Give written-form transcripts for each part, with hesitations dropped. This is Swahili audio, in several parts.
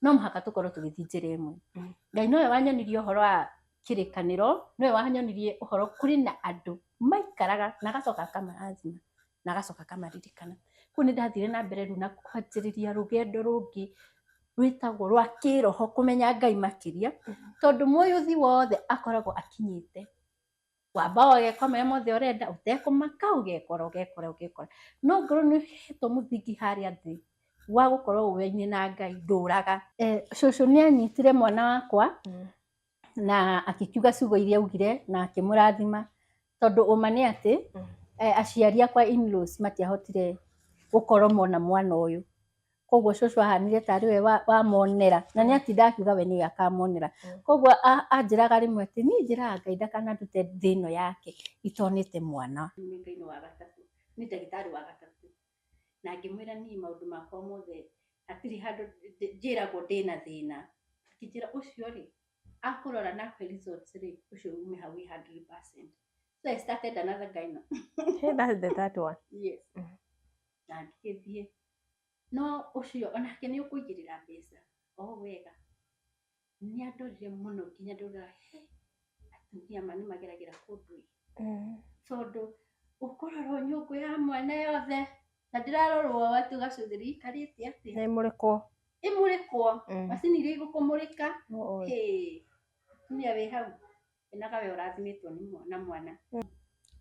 no mũhaka tũkorwo tũgĩthiĩ njĩra ĩmwe. Ngai nowe wanyonirie ũhoro wa kĩrĩkanĩro, nowe wanyonirie ũhoro kũrĩ na andũ maikaraga na agacoka akamarazima na agacoka akamaririkana. Kũu nĩ ndathire na mbere rĩu na kwanjĩrĩria rũgendo rũngĩ rwĩtagwo rwa kĩroho kũmenya Ngai makĩria, tondũ mũyũthi wothe akoragwo akinyĩte. Wamba ũgeka marĩa mothe ũrenda, ũtekũmaka ũgekora. No ngorwo nĩ ũhetwo mũthingi harĩa thĩ wa gũkorwo ũwaine na Ngai, ndũraga. Cũcũ nĩ anyitire mwana wakwa na akiuga ciugo iria augire na akĩmũrathima, tondũ ũma nĩ atĩ aciari akwa in-laws matiahotire gũkorwo mona mwana ũyũ. Koguo cũcũ ahanire tarĩ we wamonera, na nĩ atinda akiuga we nĩwe akamonera. Koguo anjĩraga rĩmwe atĩ niĩ njĩraga Ngai ndakanandute thĩ ĩno yake itonete mwana. Nĩ Ngai wa gatatũ, nĩ ndagĩtarĩ wa gatatũ. Na ngĩmwĩra niĩ maũndũ makwa mothe hatirĩ handũ njĩragwo ndĩna thĩna. Akĩnjĩra ũcio rĩ, akũrora na kwe results rĩ, ũcio ume hau 100%. So I started another guy now. Hey, that's the third one. Yes. Na ngĩthiĩ. No ũcio onake nĩ ũkũigĩrĩra mbeca. O wega. Nĩ andorire mũno nginya ndauga atumia ma nĩ mageragĩra kũndũ. Tondũ ũkũrora nyũngũ ya mwana yothe. Na ndĩrarorwo watu gacuthĩri ikarĩte atĩa. Nĩ mũrĩkwo. Ĩmũrĩkwo. Macini iria igũkũmũrĩka. Tumia wĩ hau. Enaga we ũrathimĩtwo na mwana.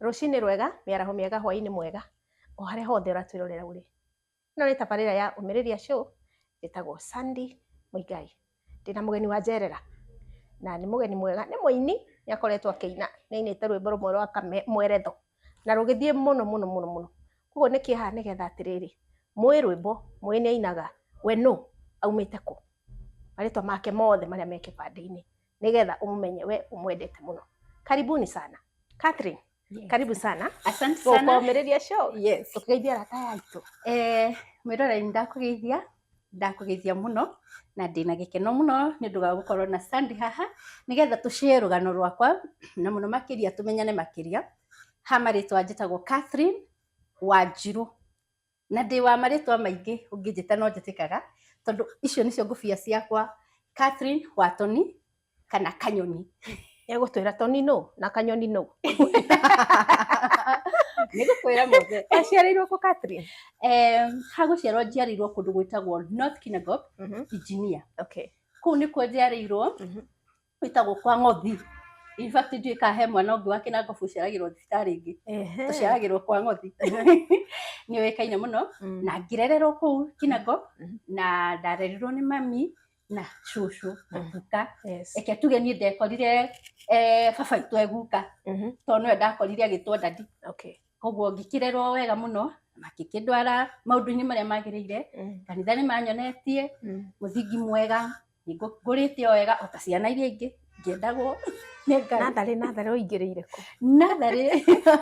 Rũcinĩ rwega, mĩaraho mĩega, hwaĩ-inĩ mwega. O harĩa hothe ũratwĩrorera ũrĩ. Ĩno nĩ tabarĩra ya Ũmĩrĩria Show, ĩtagwo Sandy Mũigai. Ndĩna mũgeni wa njerera. Na nĩ mũgeni mwega, nĩ mũini, nĩ akoretwo akĩina. Nĩ ainĩte rwĩmbo rũmwe rwa kamweretho. Na rũgĩthiĩ mũno. Koguo nĩ kĩeha nĩgetha atĩrĩrĩ, mũĩ rwĩmbo, mũĩ nĩ ainaga, we no, aumĩte kũ. Marĩtwa make mothe marĩa me kĩbandĩ-inĩ. Nĩgetha ũmũmenye we ũmwendete mũno. Karibuni sana. Catherine, karibu sana. Asante sana. Kwa Ũmĩrĩria Show. Yes. Tũkĩgeithia arata aitũ. Mwĩroreri ndakũgeithia mũno na ndĩna gĩkeno mũno nĩ ũndũ wa gũkorwo na Sandy haha, nĩgetha tũshare rũgano rwakwa na mũno makĩria tũmenyane makĩria. Ha marĩtwa njĩtagwo Catherine Wanjiru. Na ndĩ wa marĩtwa maingĩ ũngĩnjĩta no njĩtĩkaga, tondũ icio nĩcio ngũbia ciakwa, Catherine Watoni kana Kanyoni. Egũtwĩra Toni no na Kanyoni no. Nĩgũkwĩra mothe. Aciarĩirwo kũ Catherine? Hagũciarwo njiarĩirwo kũndũ gwĩtagwo North Kinangop, Virginia. Okay. Kũu nĩkuo njiarĩirwo, gwĩtagwo kwa Ng'othi. In fact, ndiũĩ kana he mwana ũngĩ wa Kinangop ũciaragĩrwo thibitarĩ ĩngĩ. Tũciaragĩrwo kwa Ng'othi. Nĩ ũĩkaine mũno. Na ngĩrererwo kũu Kinangop, na ndarerirwo nĩ mami na cũcũ na guka. Eke tuge niĩ ndekorire baba witũ e guka, tondũ nĩwe ndakorire agĩtwo dadi. Koguo ngĩkĩrerwo wega mũno, makĩndwara maũndũ-inĩ marĩa magĩrĩire, kanitha nĩ manyonetie, mũthingi mwega, ngũrĩte o wega o ta ciana iria ingĩ, ngĩendagwo nĩ Ngai. Natharĩ ũingĩrĩire kũ? Natharĩ.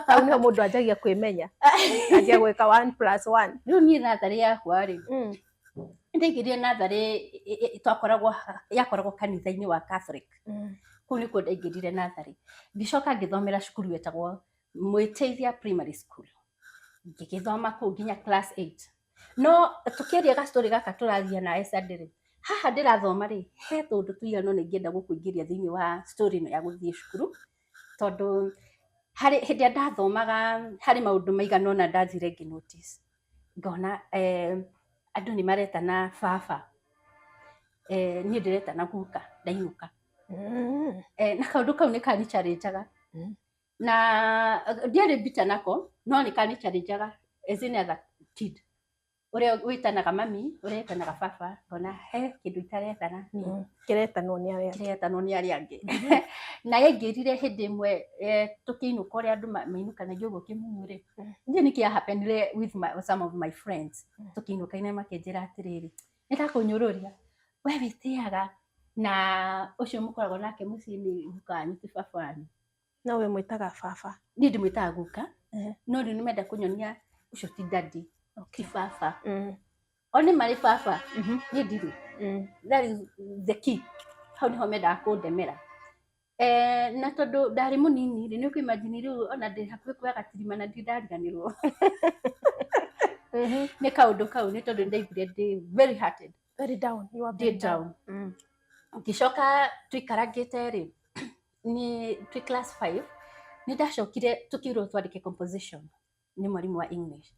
Hau nĩho mũndũ anjagia kwĩmenya. Anjia gwĩka 1+1. Rĩu niĩ natharĩ yakwa rĩ, ndaingĩrire natharĩ yakoragwo kanitha-inĩ wa Catholic. Kũu nĩkuo ndaingĩrire natharĩ. Ngĩcoka ngĩthomera cukuru wetagwo Mwĩteithia Primary School. Ngĩgĩthoma kũu nginya class 8. No tũkĩaria gastori gaka tũrathia na Sandy rĩ, haha ndĩrathoma rĩ, he tũndũ tũigana ũna ingĩenda gũkũingĩria thĩinĩ wa story ĩno ya gũthiĩ cukuru, tondũ hĩndĩ ĩrĩa ndathomaga harĩ maũndũ maigana ũna ndathire ngĩ-notice. Ngona andũ nĩ maretana baba, niĩ ndĩretana guka, ndainũka. Na kaũndũ kau nĩ kani-challenge-aga. Na ndiarĩ bitter nako, no nĩ kani-challenge-aga as any other kid. Ũrĩa wĩtanaga mami, ũrĩa wĩtanaga baba, ngona he kĩndũ itaretana niĩ. Kĩretanwo nĩ arĩa angĩ. Kĩretanwo nĩ arĩa angĩ. Na yaingĩrire hĩndĩ ĩmwe tũkĩinũka ũrĩa andũ mainũkanagia ũguo kĩmumu rĩ, ndiũ nĩkĩ happenire with some of my friends. Tũkĩinũka-inĩ makĩnjĩra atĩrĩrĩ, nĩndakũnyũrũria, we wĩtĩaga na ũcio mũkoragwo nake mũciĩ nĩ guka wanyu ti baba wanyu. No we mwĩtaga baba? Niĩ ndĩmwĩtaga guka, no rĩu nĩmenda kũnyonia ũcio ti daddy, ti baba. O nĩ marĩ baba, niĩ ndirĩ. That is the key. Hau nĩho mendaga kũndemera. Na tondũ ndarĩ mũnini rĩ, nĩ ũkũimagine rĩu ona ndĩ hakuhĩ kuoya gatirima na ndariganĩrwo. Nĩ kaũndũ kau nĩ tondũ ndaiguire ndĩ very hearted very down, you are very very down. down. Ngicoka twikaragite ri ni twi class 5 ni ndacokire tukirwo twandike composition ni mwarimu wa English.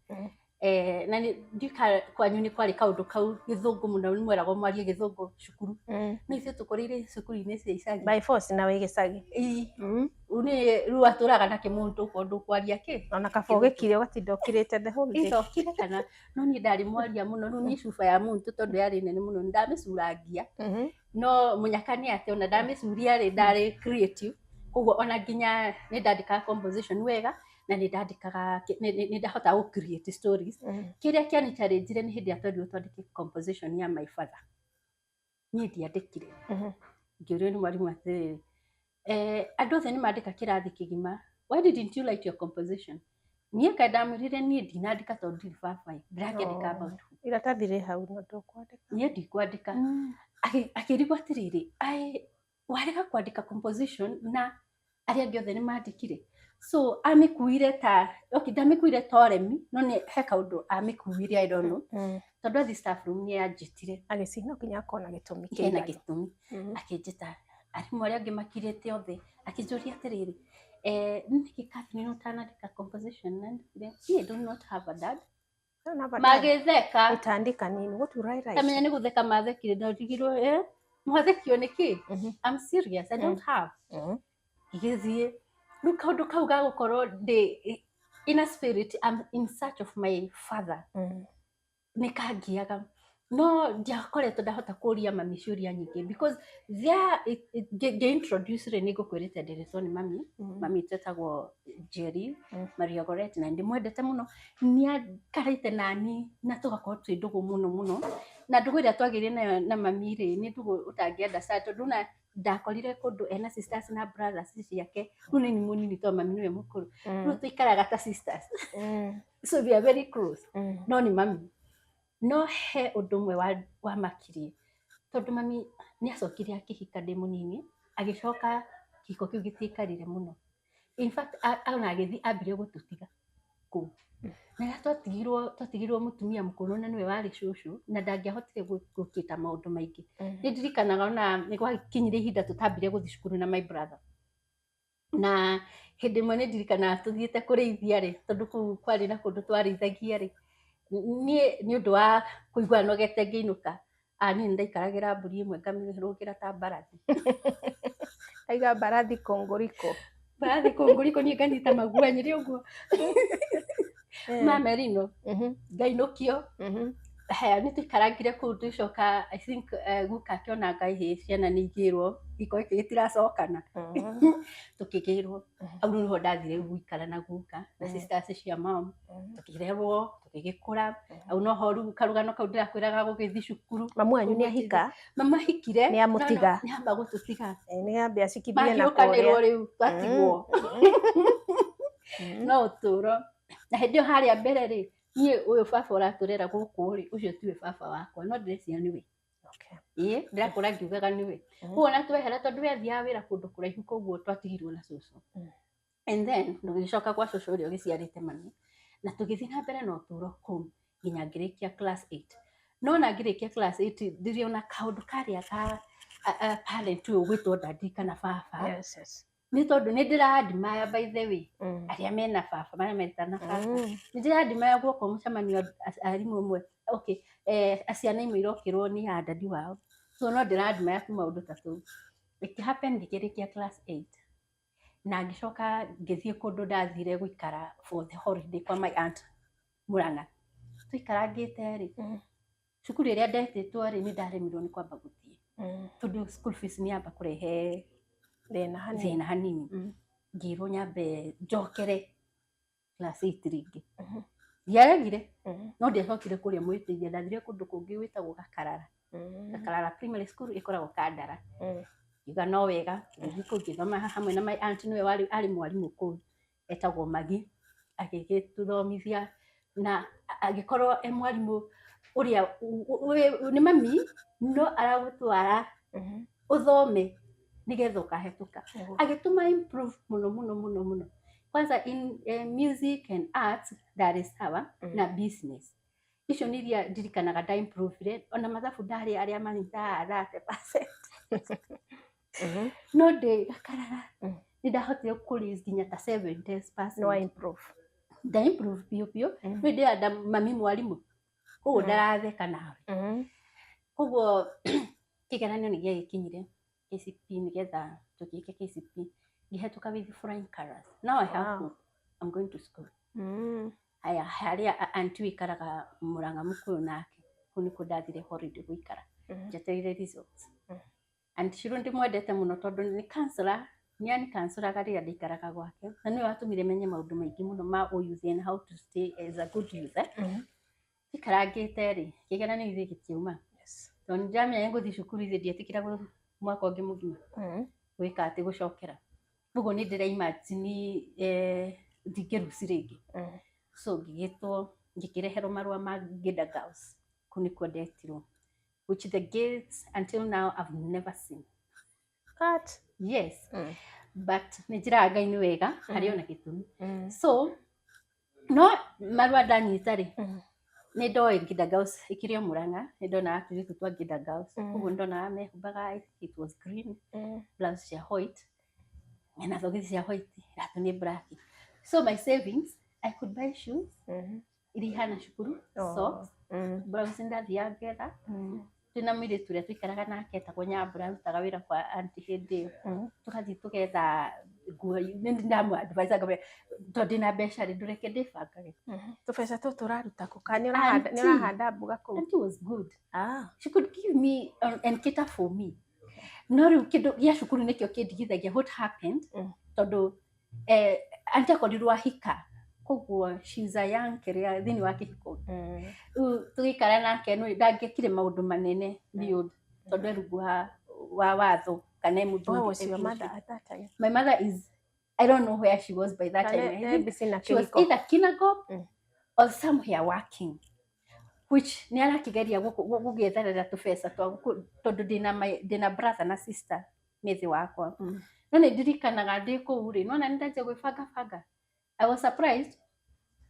Na ndika kwanyu ni kwari kaundu kau githungu muno ni mweragwo mwarie githungu cukuru. No ithuĩ tũkũrĩire cukuru-inĩ cia icagi By force nawe gĩcagi. Uni rĩu atũraga na kĩmũndũ kũndũ kwaria kĩ ona kaba ũgĩkire ũgatinda ũkirĩte the whole day. Icokire kana no niĩ ndarĩ mwaria mũno rĩu niĩ cuba ya muntu tondũ yarĩ nene mũno ndamĩcurangia. No mũnyaka nĩ atĩ ona ndamĩcuria rĩ ndarĩ creative koguo ona nginya nĩ ndandĩkaga composition wega na nĩ ndandĩkaga nĩ ndahotaga gũ create stories. Kĩrĩa kĩani challenge nĩ hĩndĩ ya twendirwo twandĩke composition ya my father. Niĩ ndiandĩkire. Ngĩũrio nĩ mwarimũ atĩrĩrĩ, andũ othe nĩ mandĩka kĩrathi kĩgima, why didn't you write your composition? Niĩ kaĩ ndamwĩrire niĩ ndinandĩka tondũ ndirĩ baba, ndĩrakĩandĩka about iratathi rĩ hau no ndũkwandĩka. Niĩ ndikwandĩka. Akĩrigwo atĩrĩrĩ, warega kwandĩka composition na arĩa angĩ othe nĩ mandĩkire. So amĩkuire ta ndamĩkuire ta ũremi no nĩ he kaũndũ amĩkuire I don't know. Tondũ athi staff room nĩ anjĩtire agĩcina nginya akona gĩtũmi kĩna gĩtũmi akĩnjĩta arimũ arĩa angĩ makirĩte othe akĩnjũria atĩrĩrĩ, nĩkĩ Catherine ũtanandĩka composition? Na I do not have a dad. Magĩtheka ũtandĩka nini what will I write? Tamenya nĩ gũtheka mathekire ndarigirwo mwathekio nĩkĩ? I'm serious, I don't have. Igĩthiĩ rĩu kaũndũ kau ga gũkorwo ndĩ in a spirit I'm in search of my father. Nĩ kangiaga no ndiakoretwo ndahota kũria mami ciũria nyingĩ because there ngĩ-introduce rĩ nĩ ngũkwĩrĩte ndĩrĩtwo nĩ mami tetagwo Jerry Mariogoret na ndĩmwendete mũno. Nĩ akarĩte nani na tũgakorwo twĩ ndũgũ mũno mũno na ndũgũ ĩrĩa twagĩire nayo na mami rĩ nĩ ndũgũ ũtangĩenda sana tondũ na ndakorire kũndũ ena sisters na brothers ciake rĩu nĩ mũnini tondũ mami nĩwe mũkũrũ rĩu tũikaraga ta sisters so we are very close no nĩ mami. No he ũndũ ũmwe wamakirie tondũ mami nĩ acokire akĩhika ndĩ mũnini agĩcoka kĩhiko kĩu gĩtiĩkarire mũno. In fact ona agĩthiĩ ambire gũtũtiga kũu na twatigirwo mũtumia mũkũrũ na nĩwe warĩ cũcũ na ndangĩahotire gũkĩta maũndũ maingĩ. Nĩ ndirikanaga ona nĩ gwakinyire ihinda tũtambire gũthiĩ cukuru na my brother na hĩndĩ ĩmwe nĩ ndirikanaga tũthiĩte kũrĩithia rĩ tondũ kũu kwarĩ na kũndũ twarĩithagia rĩ niĩ nĩ ũndũ wa kũigua nogete ngĩinũka niĩ nĩndaikaragĩra mbũri ĩmwe ngamĩrũgĩra ta mbarathi. Aiga mbarathi kongoriko niĩ nganyita maguanyĩrĩ ũguo mamerino ngainũkio. Nĩ tũikarangire kũu tũcoka I think guka akĩona Ngai ciana nĩ igĩrwo gĩko gĩkĩ gĩtiracokana tũkĩgĩrwo. Au nĩho ndathire gũikara na guka na sisters cia mom tũkĩrerwo tũgĩgĩkũra. Au noho rĩu karũgano kau ndĩrakwĩraga gũgĩthiĩ cukuru. Mamu wanyu nĩ ahika? Mama ahikire nĩ amũtiga nĩ amba gũtũtiga nĩ ambe acikithie na kũrĩa rĩu twatigwo no ũtũro. Na hĩndĩ ĩyo harĩa mbere rĩ niĩ ũyũ baba ũratũrera gũkũ rĩ ũcio tiwe baba wakwa no ndĩreciria nĩwe. Ndĩrakũra ngiugaga nĩwe. Koguo ona twehera tondũ we athiaga wĩra kũndũ kũraihu koguo twatigirwo na cũcũ. And then tũgĩcoka gwa cũcũ ũrĩa ũgĩciarĩte mami na tũgĩthiĩ na mbere na ũtũro kũu nginya ngĩrĩkia class 8. No na ngĩrĩkia class 8 ndĩrĩona kaũndũ karĩa ka parent ũyũ ũgwĩtwo daddy kana baba. Nĩ tondũ nĩ ndĩra-admire by the way arĩa mena baba marĩa metana baba. Nĩ ndĩra-admire guoka mũcemanio arimũ ũmwe ciana imwe irokĩrwo nĩ ya daddy wao. So no ndĩra-admire tu maũndũ ta tũu. It happened ngĩrĩkia class 8 na ngĩcoka ngĩthiĩ kũndũ ndathire gũikara for the holiday kwa my aunt Mũrang'a. Tũikarangĩte rĩ cukuru ĩrĩa ndetĩtwo rĩ nĩ ndaremirwo nĩ kwamba gũthiĩ tondũ school fees nĩ yamba kũrehe thĩna hanini. Ngĩrwo nyambe njokere class 8 rĩngĩ. Ndiaregire no ndiacokire kũrĩa mwĩtĩithia ndathire kũndũ kũngĩ gwĩtagwo Gakarara primary school ĩkoragwo Kandara. Ngiuga no wega ngĩthiĩ kũu ngĩthoma hamwe na my aunt nĩwe arĩ mwarimũ kũu etagwo Magi agĩgĩtũthomithia na agĩkorwo mwarimũ ũrĩa nĩ mami no aragũtwara ũthome nĩgetha ũkahĩtũka. Agĩtũma improve mũno. Kwanza in music and arts that is sawa na business. icio nĩ iria ndirikanaga ndaimprove ona mathabu ndarĩ arĩa manyitaa 30%. No ndĩ gakarara nĩ ndahotire kũraise nginya ta 70%. No improve. Ndaimprove biũ. Nĩ ndĩrenda mami mwarimũ. Koguo ndaratheka nawe. Koguo kĩgeranio nĩ gĩakinyire KCP nĩgetha tũgĩke KCP. Ngĩhetũka with flying colors. Now I have hope. I'm going to school. Haya harĩa aunty wikaraga Murang'a Mũkũyũ nake. Kũu nĩkuo ndathire holiday gũikara. Njetereire results. And Shiro ndĩmwendete mũno tondũ nĩ counselor, nĩ counselor rĩrĩa ndaikaraga gwake. Na nĩwe watũmire menye maũndũ maingĩ mũno ma youth and how to stay as a good youth. Ikarangĩte rĩ, kĩgeranio githĩ gĩtiuma. Tondũ ndamenya ngũthiĩ cukuru ithĩ ndietĩkĩra mwaka ũngĩ mũgima. Gwĩka atĩ gũcokera. Ũguo nĩ ndĩraimagine ndingĩruci rĩngĩ. So ngĩgĩtwo ngĩkĩreherwo marũa ma Gender Girls. Kũu nĩkuo ndetirwo. Which the gates until now I've never seen. What? Yes. But nĩ njĩraga Ngai nĩ wega harĩ ona gĩtũmi. So no marũa ndanyita rĩ. Nĩ ndoĩ Gender Girls ikĩrĩ o Murang'a. Nĩ ndona tũirĩtu twa Gender Girls. Ũguo nĩ ndonaga mehumbaga it was green. Blouse cia white. Mena thogithi cia white. Iratũ nĩ black. So my savings I could buy shoes. Iria ihana cukuru. Socks. Blouse ndathiaga ngetha. Twĩna mũirĩtu ũrĩa tũikaraga nake etagwo Nyambura arutaga wĩra kwa aunty hĩndĩ ĩyo. Tũgathiĩ tũgetha nguo. Nĩ ndamũ-advise tondũ ndĩna mbeca rĩ ndũreke ndĩbangage. Tũbeca tũu tũraruta kũ? Kana nĩ ũrahanda mboga kũu? Aunty was good. She could give me and cater for me. No rĩu kĩndũ gĩa cukuru nĩkĩo kĩndigithagia what happened. Tondũ aunty akorirwo ahika. Koguo she's a young kĩrĩa thĩinĩ wa kĩhiko. Tũgĩikara nake ndangĩkire maũndũ manene biũ tondũ rungu wa watho kana mũndũ. Where was your mother at that time? My mother is, I don't know where she was by that time. She was either kindergarten or somewhere working. Which nĩ arakĩgeria gũgĩetherera tũbeca tondũ ndĩna brother na sister mĩthĩ wakwa. No nĩ ndirikanaga ndĩ kũu rĩ, no na nĩ ndanjia gwĩbangabanga. I was surprised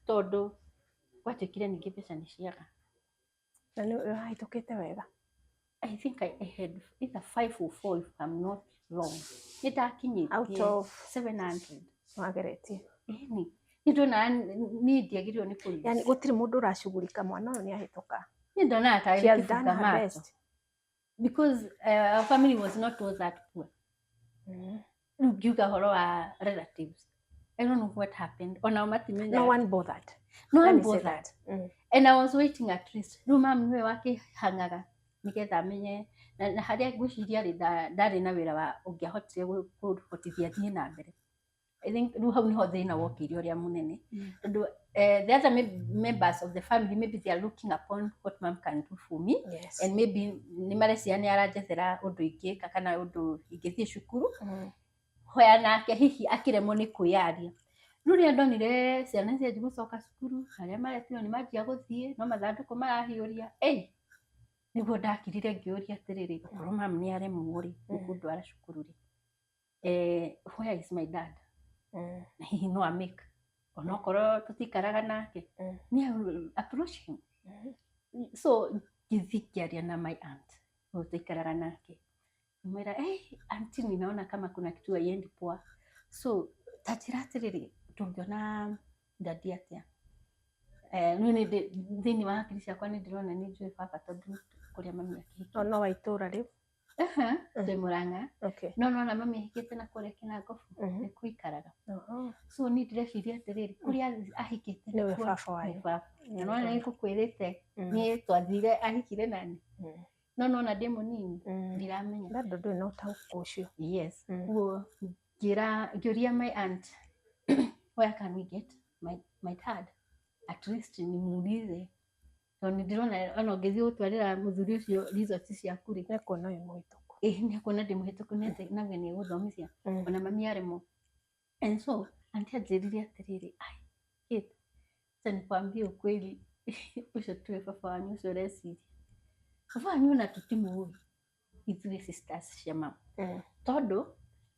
tondũ gwatuĩkire ningĩ mbeca nĩ ciaga. Na nĩ ũrahĩtũkĩte wega. I think I had either 5 or 4 if I'm not wrong. Nĩ ndakinyĩtie out of 700. Wageretie. Nĩ ndona nĩ ndiagĩrĩirwo nĩ kũrĩa. Yani gũtirĩ mũndũ ũracugurika mwana ũyũ nĩ ahĩtũka. Nĩ ndona ta she has done her best. Because our family was not all that poor. Ngiuga horo wa relatives. I don't know what happened. No one bothered. No one bothered. And I was waiting at least. Rĩu mami we wakĩhangaga nĩgetha amenye na harĩa ngwĩciria rĩ ndarĩ na wĩra wa ũngĩahotire kũhotithia thiĩ na mbere. I think rĩu hau nĩho thĩna wokĩire ũrĩa mũnene. Tondũ the other members of the family maybe they are looking upon what mom can do for me. Yes. And maybe nĩ mareciria nĩ aranjethera ũndũ ingĩka kana ũndũ ingĩthiĩ cukuru. Hoya nake hihi akĩremwo nĩ kwĩyaria. Rĩu rĩrĩa ndonire ciana cianjia gũcoka cukuru, arĩa maretirwo nĩ manjia gũthiĩ, no mathandũkũ marahiũria. Nĩguo ndakirire ngĩũria atĩrĩrĩ, gũkorwo mami nĩ aremwo rĩ, gũkũndwara cukuru rĩ. Where is my dad? Na hihi no amake. Onokorwo tũtikaraga nake. Nĩ approach him. So ngĩthiĩ ngĩaria na my aunt. Ũyũ tũikaraga nake. Mwera, auntie ninaona kama kuna kitu haiendi poa. So, tajira atĩrĩrĩ, tũngiona ndadi atĩa. Nĩ thĩinĩ wa hakiri ciakwa nĩ ndĩrona nĩ njũĩ baba tondũ kũrĩa mami akĩhika. No wa itũra rĩu? Ndĩ Murang'a. No na mami ahikĩte na kũrĩa Kinangofu nĩ kũikaraga. So nĩ ndĩreciria atĩrĩrĩ, kũrĩa ahikĩte nĩwe baba wayo. Na no nĩ ngũkwĩrĩte nĩ twathire ahikire nani. No na ndĩ mũnini ndiramenya. Bado ndũĩ na ũtaũku ũcio. Yes. Guo ngĩũria my aunt where can we get my dad? At least nimuulize. Tondũ ndĩrona ona ũngĩthiĩ gũtwarĩra mũthuri ũcio resort ciaku rĩ. Nĩkuona ũyũ mũhĩtũku. Nĩkuona ndĩ mũhĩtũku nawe nĩ gũthomithia. Ona mami aremwo. And so auntie anjĩrire atĩrĩrĩ, kid, acha nikwambie ukweli ũcio tuwe baba wanyu ũcio ũreciria. Baba wanyu na tũtimũĩ ithuĩ sisters cia mama. Tondũ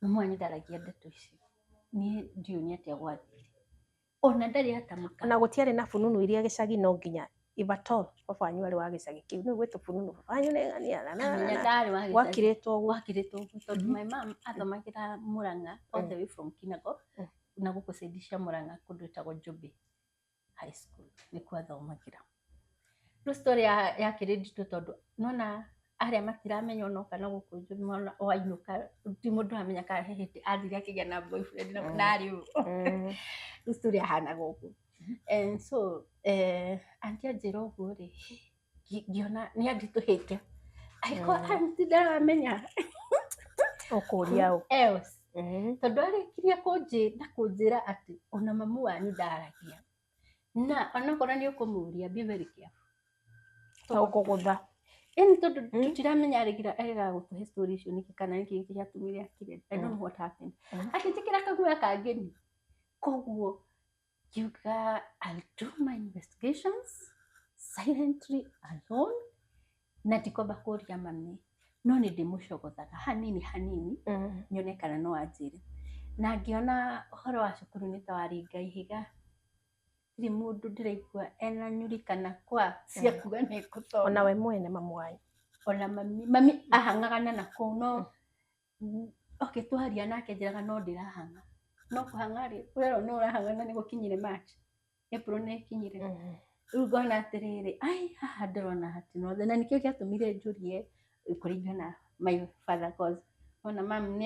mama wanyu ndaragia ndeto icio. Niĩ ndiũĩ nĩ atĩa gwathire. Ona ndarĩ atamuka. Ona gũtiarĩ na fununu iria gĩcagi no nginya if at all baba wanyu arĩ wa gĩcagi kĩu no gwĩtũ fununu baba wanyu nĩ ng'ania Kamenya ndarĩ wa gĩcagi. wakirĩtwo ũguo Wakirĩtwo ũguo tondũ my mom athomagĩra Murang'a all the way from Kinago na gũkũ side cia Murang'a kũndũ gwĩtagwo Njũmbĩ high school nĩkuo athomagĩra. Rĩu story yake ĩrĩ nditũ tondũ nona arĩa matiramenya ona kana gũkũ Njũmbĩ mona o ainũka ti mũndũ aramenya kana hihi athire akĩgĩa na boyfriend na arĩ ũũ. Rĩu story yahanaga ũguo. And so auntie anjĩra ũguo rĩ ngĩona nĩ anditũhĩte. Angĩkorwo auntie ndaramenya ũkũria ũ else. Tondũ arĩkirie kũnjĩra atĩ ona mamu wanyu ndaragia. Na onakorwo nĩ ũkũmũria be very careful. Ũkũgũtha. Ĩni tondũ tũtiramenya arĩga gũtũhe story icio nĩkĩ kana nĩkĩ gĩatũmire akire. I don't know what happened. Agĩtĩkĩra kaguoya kangeni. Koguo ngiuga I'll do my investigations silently alone. Na ndikwamba kũria mami. No nĩ ndĩmũcogothaga hanini nyone kana no anjĩre. Na ngĩona ũhoro wa cukuru nĩ ta warĩ Ngai higa. Ndirĩ mũndũ ndĩraigua ena nyuri kana kwa cia kuga nĩ kũthoma. Ona we mwene mamu wanyu. Ona mami ahang'agana na kũu no okay twaria nake njĩraga no ndĩrahang'a. No kũhang'a rĩ ũrerwo nĩ ũrahang'ana nĩ gũkinyire March. April nĩ ĩkinyire. Rĩu ngona atĩrĩrĩ ai haha ndĩrona hatinothe na nĩkĩo gĩatũmire njũrie kũringana na my father cause ona mami nĩ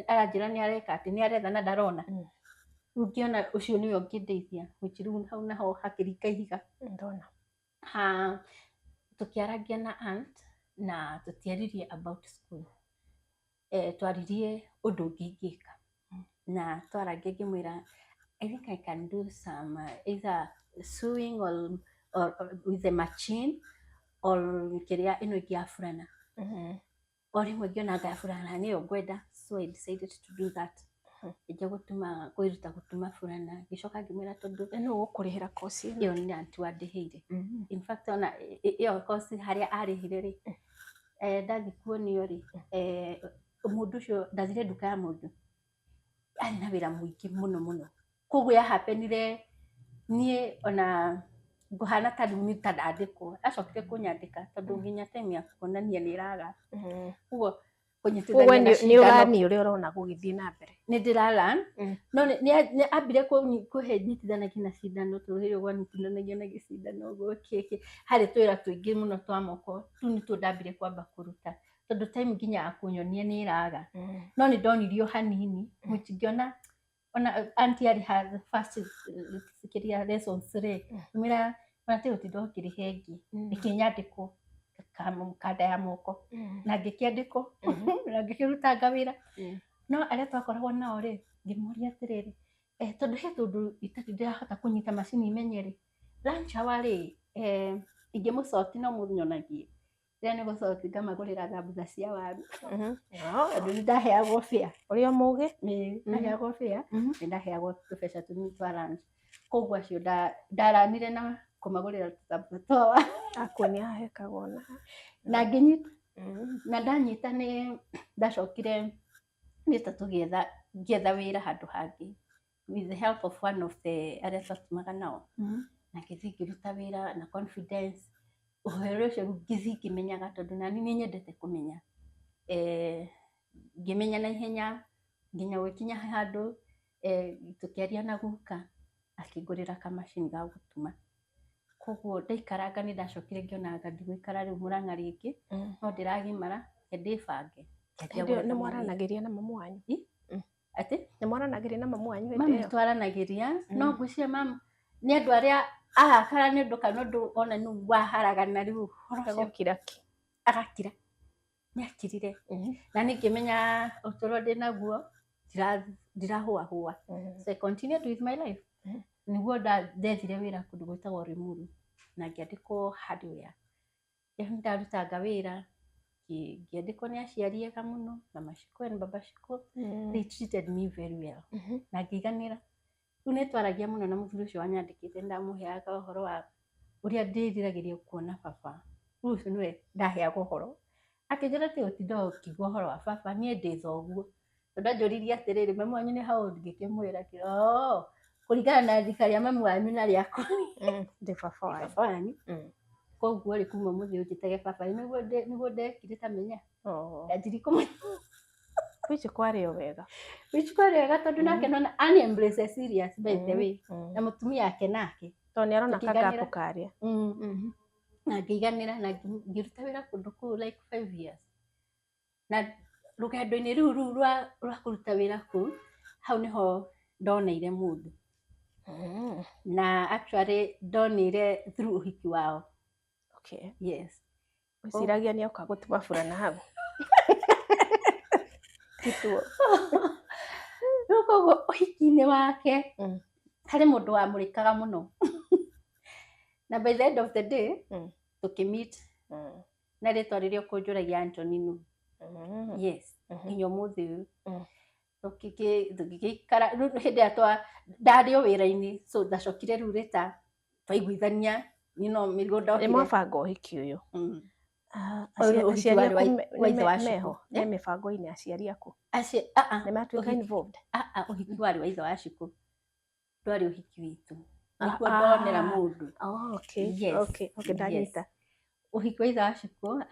aranjĩra nĩ areka atĩ nĩ aretha na ndarona. Rĩu ngĩona ũcio nĩwe ũngĩndeithia which rĩu hau naho hakĩringa ihiga. Ndona. Tũkĩaragia na aunt na tũtiaririe about school. Twaririe ũndũ ũngĩ ingĩka. Na twaragia ngĩmwĩra I think I can do some either sewing or with the machine or kĩrĩa ĩno ĩngĩ ya burana. O rĩmwe ngĩona ya burana nĩyo ngwenda so I decided to do that. Ngĩja kwĩruta gũtuma burana ngĩcoka ngĩmwĩra tondũ nĩ ũkũrĩhĩra course ĩyo nĩ aunti wandĩhĩire. In fact ona ĩyo course harĩa arĩhire rĩ ndathi kuonio rĩ mũndũ ũcio ndathire nduka ya mũndũ arĩ na wĩra mũingĩ mũno. Koguo ya happenire niĩ ona ngũhana ta rĩu nĩ ta ndandĩkwo acokire kũnyandĩka tondũ nginya time ya kuonania nĩ ĩraga. Koguo kũnyitithania na nĩ ũrani ũrĩa ũrona gũgĩthiĩ na mbere. Nĩ ndĩralan no nĩ ambire kũhe nyitithanagia na cindano tondũ rĩrĩa gwanyitithanagio na gĩcindano ũguo kĩkĩ harĩ twĩra tũingĩ mũno twa moko tũu nĩtuo ndambire kwamba kũruta tondũ time nginya ya kũnyonia nĩ ĩraga. No nĩ ndonirio hanini which ngĩona ona auntie arĩ ha first kĩrĩa lessons rĩ mwĩra ona tĩ gũtinda ũkĩrĩhe ĩngĩ ĩkĩnyandĩkwo kanda ya moko na ngĩkĩandĩkwo na ngĩkĩrutanga wĩra. No arĩa twakoragwo nao rĩ ngĩmoria atĩrĩrĩ tondũ he tũndũ itarĩ ndĩrahota kũnyita macini imenye rĩ lunch hour rĩ ingĩmũcoti no mũnyonagie. Rĩrĩa nĩ gũcoti ngamagũrĩra thambutha cia waru tondũ nĩ ndaheagwo fare. Ũrĩa mũgĩ ndaheagwo fare nĩ ndaheagwo tũbeca tũnini twa lunch. Koguo acio ndaranire na kũmagũrĩra tũthambutha twa waru. Akwa nĩ ahekagwo na ngĩnyita na ndanyita nĩ ndacokire nĩ ta ngĩetha wĩra handũ hangĩ with the help of one of the arĩa twatumaga nao. Na ngĩthiĩ ngĩruta wĩra na confidence. Ũhoro ũcio ngĩthiĩ ngĩmenyaga tondũ nani nĩ nyendete kũmenya. Ngĩmenya na ihenya nginya gũkinya handũ tũkĩaria na guka akĩngũrĩra kamacini ga gũtuma. Koguo ndaikaranga nĩ ndacokire ngĩona ndigũikara rĩu Murang'a rĩngĩ no ndĩragimara ndĩbange. Nĩ mwaranagĩria na mamu wanyu? Atĩ nĩ mwaranagĩria na mamu wanyu hĩndĩ ĩyo? Mami twaranagĩria no ngwĩciria mamu nĩ andũ arĩa kana nĩ ũndũ kana ũndũ ona nĩ waharagana rĩu agakira nĩ akirire. Na nĩ ngĩmenya ũtũũro ndĩnaguo ndirahũahũa. So I continued with my life. Nĩguo ndethire wĩra kũndũ gwĩtagwo Limuru na ngĩandĩkwo hardware. Nĩ ndarutanga wĩra ngĩandĩkwo nĩ aciari ega mũno na maciko and babaciko. They treated me very well. Na ngĩiganĩra. Rĩu nĩ twaragia mũno na mũthuri ũcio wanyandĩkĩte ndamũheaga ũhoro wa ũrĩa ndĩriragĩria kuona baba. Rĩu ũcio nĩwe ndaheaga ũhoro. Akĩnjĩra atĩ gũtinda ũkĩigua ũhoro wa baba niĩ ndĩ thoguo. Tondũ anjũririe atĩrĩrĩ mamu wanyu nĩ how old ngĩkĩmwĩra kũringana na thikari ya mamu wanyu na rĩakwa Ndĩ baba wanyu. baba wanyu koguo rĩ kuma mũthĩ ũnjĩtage baba nĩguo ndekire ta menya ndanjiri kũmenya Which kwari o wega. which kwari wega tondũ nake nona ani embrace serious by the way na mũtumia yake nake To nĩ arona kagapo karia. na ngĩiganĩra na ngĩruta wĩra kũndũ kũu like 5 years na rũgendo-inĩ rũu rwa kũruta wĩra kũu hau nĩho ndoneire mũndũ na actually ndonire through ũhiki wao. Okay. Yes. Ũciragia nĩ oka gũtuma burana hau. Kituo. Rĩu koguo ũhiki-inĩ wake harĩ mũndũ wamũrĩkaga mũno na by the end of the day tũkĩmeet na rĩtwa rĩrĩa ũkũnjũragia Antonino. Yes. Nginya ũmũthĩ ũyũ tũgĩikara rĩu hĩndĩ ĩrĩa ndarĩ o wĩra-inĩ so ndacokire rĩu rĩta twaiguithania mĩrigo ndokire. Nĩ mwabanga ũhiki ũyũ. Aciari meho nĩ mĩbango-inĩ aciari aku. Nĩ matuĩka involved. Ũhiki warĩ wa ithe wa Cikũ ndwarĩ ũhiki witũ nĩkuo ndonera mũndũ. Okay, ndanyita. Ũhiki wa ithe wa Cikũ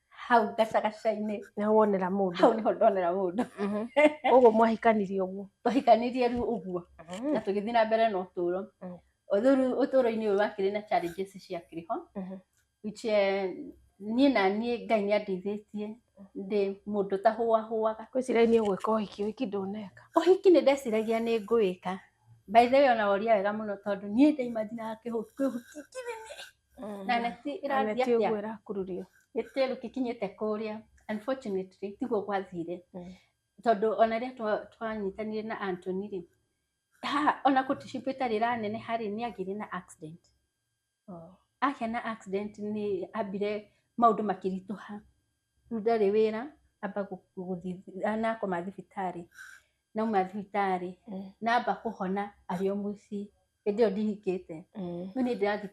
hau gacagaca-inĩ nĩho wonera mũndũ. Hau nĩho ndonera mũndũ. Ũguo mwahikanirie ũguo. Twahikanirie rĩu ũguo na tũgĩthiĩ na mbere na ũtũũro. Ũtũũro-inĩ ũyũ wakĩrĩ na challenges ciakĩrĩ ho which niĩ na niĩ Ngai nĩandeithĩtie ndĩ mũndũ ũtahũahũaga. Gwĩciragia nĩ ũgwĩka ũhiki ndũneka. Ũhiki nĩ ndeciragia nĩ ngũĩka. By the way ona woria wega mũno tondũ niĩ ndaimaginaga kĩhuki kĩnene na neti ĩrathiĩ atĩa ũguo ĩrakururio gĩtĩĩru gĩkinyĩte kũrĩa. Unfortunately tiguo gwathire tondũ ona rĩrĩa twanyitanire na Anthony rĩ ona gũticibu ĩtarĩ ranene harĩ nĩagĩire na accident. Akĩa na accident nĩ ambire maũndũ makĩritũha rĩu ndarĩ wĩra amba gũthiĩ na akoma thibitarĩ nauma thibitarĩ na amba kũhona arĩ o mũciĩ hĩndĩ ĩyo ndihikĩte. Rĩu nĩ ndĩrathiĩ